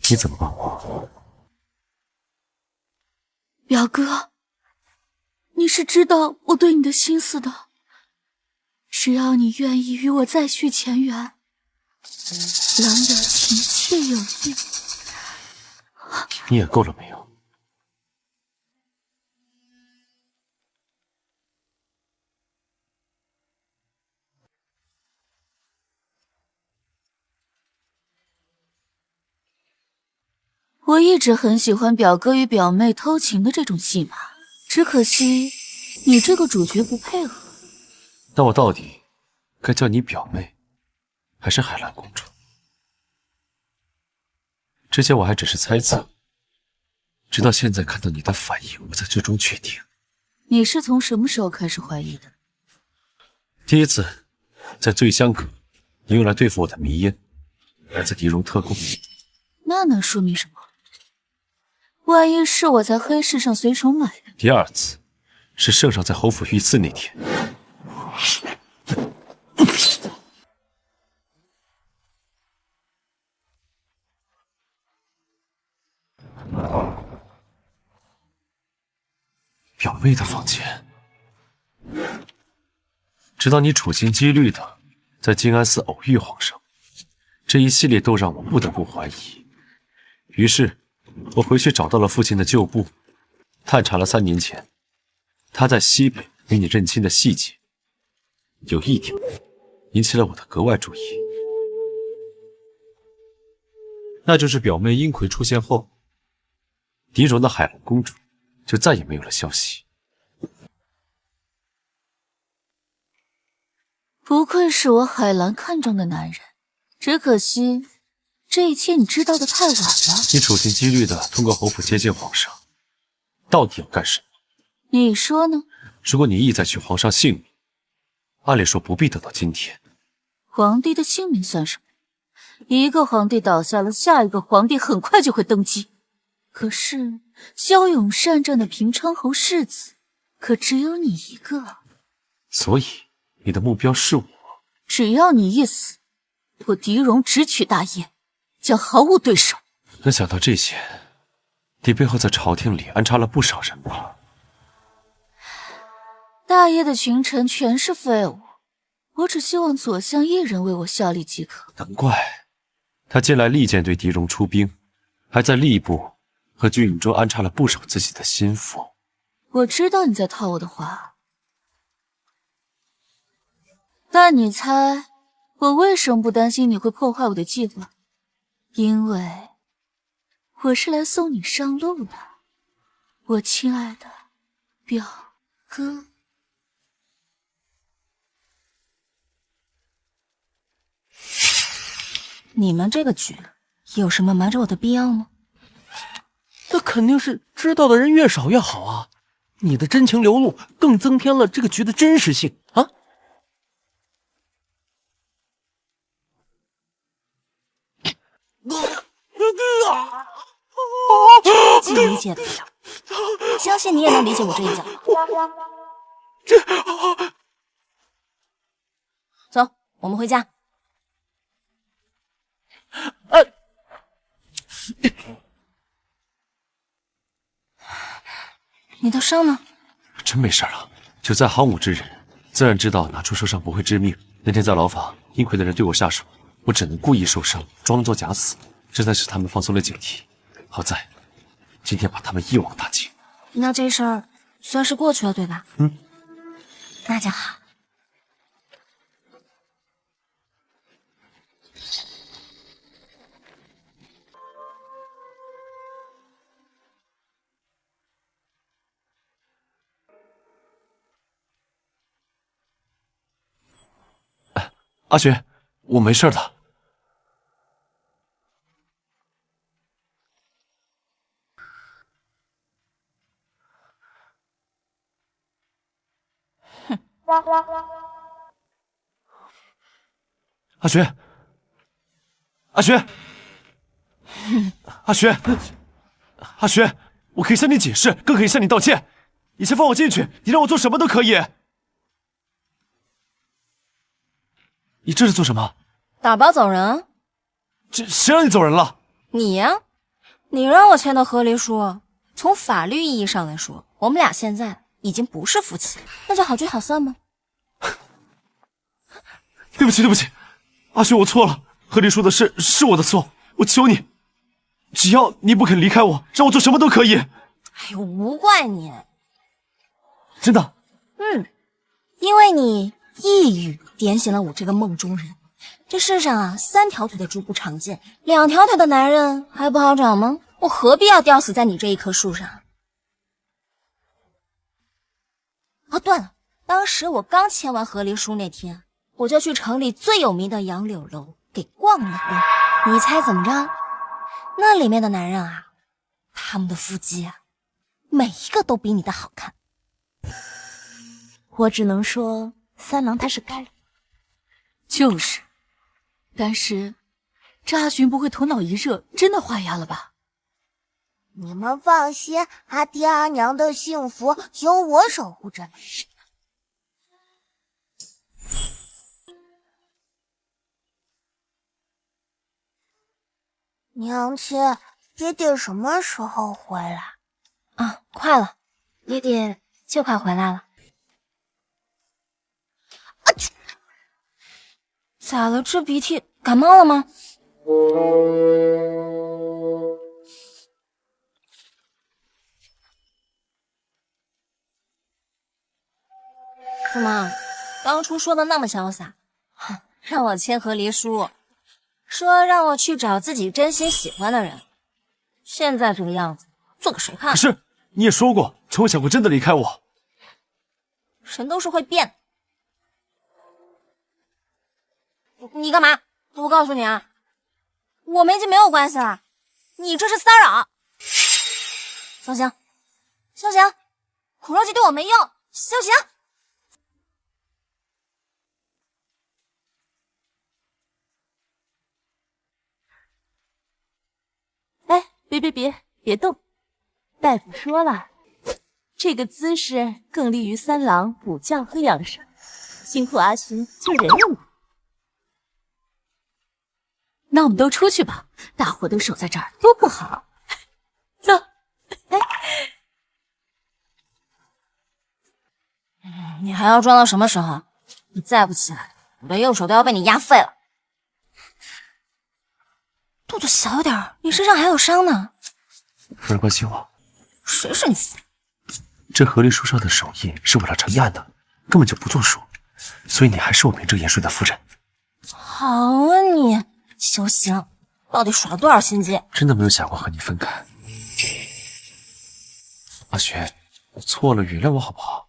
你怎么帮我？表哥，你是知道我对你的心思的，只要你愿意与我再续前缘，郎有情，妾有意。你也够了没有？我一直很喜欢表哥与表妹偷情的这种戏码，只可惜你这个主角不配合。那我到底该叫你表妹，还是海兰公主？之前我还只是猜测，直到现在看到你的反应，我才最终确定。你是从什么时候开始怀疑的？第一次，在醉香阁，你用来对付我的迷烟，来自狄荣特供。那能说明什么？万一是我在黑市上随手买的。第二次，是圣上在侯府遇刺那天。表妹的房间，直到你处心积虑的在静安寺偶遇皇上，这一系列都让我不得不怀疑。于是，我回去找到了父亲的旧部，探查了3年前他在西北与你认亲的细节。有一点引起了我的格外注意，那就是表妹阴葵出现后，狄荣的海兰公主就再也没有了消息。不愧是我海兰看中的男人，只可惜这一切你知道的太晚了。你处心积虑的通过侯府接近皇上，到底要干什么？你说呢？如果你意在取皇上性命，按理说不必等到今天。皇帝的性命算什么？一个皇帝倒下了，下一个皇帝很快就会登基。可是骁勇善战的平昌侯世子，可只有你一个。所以你的目标是我？只要你一死，我狄荣直取大业，将毫无对手。能想到这些，你背后在朝廷里安插了不少人吧？大业的群臣全是废物，我只希望左相一人为我效力即可。难怪他近来利剑对狄荣出兵，还在吏部和军营中安插了不少自己的心腹。我知道你在套我的话，但你猜我为什么不担心你会破坏我的计划？因为我是来送你上路的，我亲爱的表哥。你们这个局有什么瞒着我的必要吗？那肯定是知道的人越少越好啊！你的真情流露，更增添了这个局的真实性啊！超级理解得了，相信你也能理解我这一脚。走，我们回家。你的伤呢？真没事了。就在行武之人，自然知道哪处受伤不会致命。那天在牢房，阴魁的人对我下手，我只能故意受伤，装作假死，这才使他们放松了警惕。好在今天把他们一网打尽。那这事儿算是过去了，对吧？嗯，那就好。阿雪，我没事的。哼，阿雪，阿雪，阿雪，阿雪，我可以向你解释，更可以向你道歉。你先放我进去，你让我做什么都可以。你这是做什么？打包走人。这谁让你走人了？你呀，你让我签的和离书。从法律意义上来说，我们俩现在已经不是夫妻，那就好聚好散吗？对不起，对不起，阿雪，我错了。和离书的事是我的错，我求你，只要你不肯离开我，让我做什么都可以。哎呦，无怪你。真的？嗯，因为你一语点醒了我这个梦中人。这世上啊，3条腿的猪不常见，2条腿的男人还不好找吗？我何必要吊死在你这一棵树上？哦，对了，当时我刚签完和离书那天，我就去城里最有名的杨柳楼给逛了逛。你猜怎么着？那里面的男人啊，他们的腹肌啊，每一个都比你的好看。我只能说，三郎他是该。就是，但是这阿寻不会头脑一热，真的画押了吧？你们放心，阿爹阿娘的幸福由我守护着。娘亲，爹爹什么时候回来？啊，快了，爹爹就快回来了。咋了？这鼻涕感冒了吗？怎么，当初说的那么潇洒，让我签和离书，说让我去找自己真心喜欢的人，现在这个样子，做给谁看？可是你也说过，从未想过真的离开我。人都是会变的。你干嘛？我告诉你啊，我们已经没有关系了，你这是骚扰。萧晴，萧晴，苦肉计对我没用，萧晴。哎，别动！大夫说了，这个姿势更利于三郎补觉和养生。辛苦阿寻救人了你。那我们都出去吧，大伙都守在这儿多不好。走。你还要装到什么时候？你再不起来，我的右手都要被你压废了。动作小点，你身上还有伤呢。夫人关心我。谁是你夫人？这和离书上的手印是为了成案的，根本就不作数，所以你还是我名正言顺的夫人。好啊你，萧晴，到底耍了多少心机？真的没有想过和你分开。阿雪，我错了，原谅我好不好？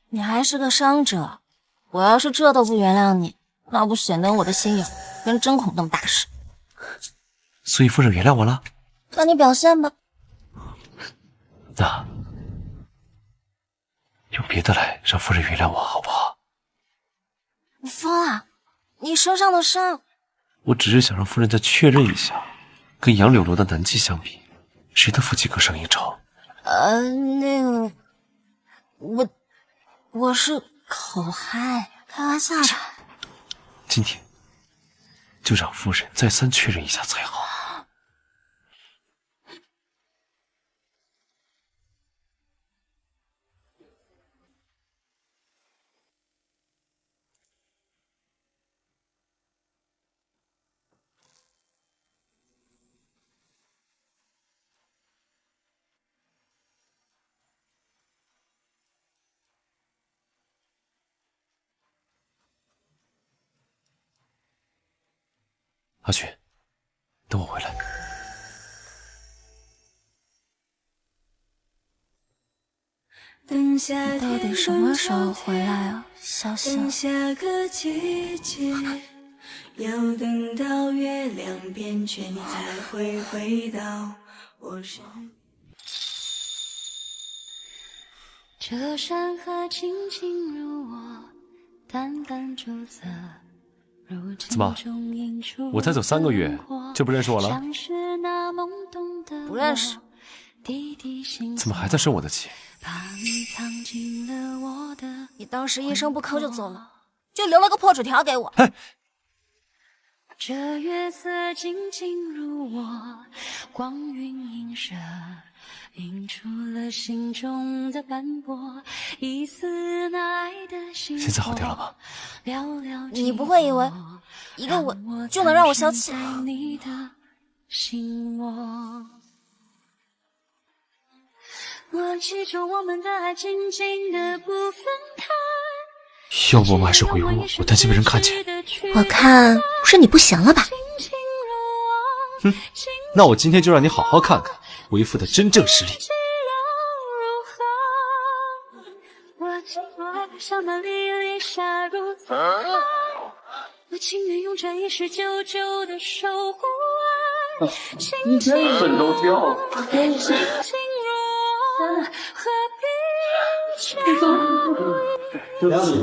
你还是个伤者，我要是这都不原谅你，那不显得我的心眼跟针孔那么大实。所以夫人原谅我了？那你表现吧。那用别的来让夫人原谅我好不好？你疯了？你身上的伤……我只是想让夫人再确认一下，跟杨柳楼的南记相比，谁的腹肌更胜一筹？那个，我是口嗨，开玩笑的。今天就让夫人再三确认一下才好。阿雪，等我回来。你到底什么时候回来啊，小小？下个季节，要等到月亮变圆，你才会回到我身边。这山河静静如我，淡淡朱色。怎么？我才走3个月就不认识我了？不认识。怎么还在生我的气？你当时一声不吭就走了，就留了个破纸条给我。嘿，这月色静静如我，光晕映射，映出了心中的斑驳，一丝那爱的心。现在好点了吗？你不会以为一个吻就能让我消气？我记住我们的爱静静的不分开。要不我们还是回屋，我担心被人看见。我看是你不行了吧？哼，那我今天就让你好好看看为父的真正实力。我情愿用这一世久久的守护爱，你这份都掉。情如我，何必梁女，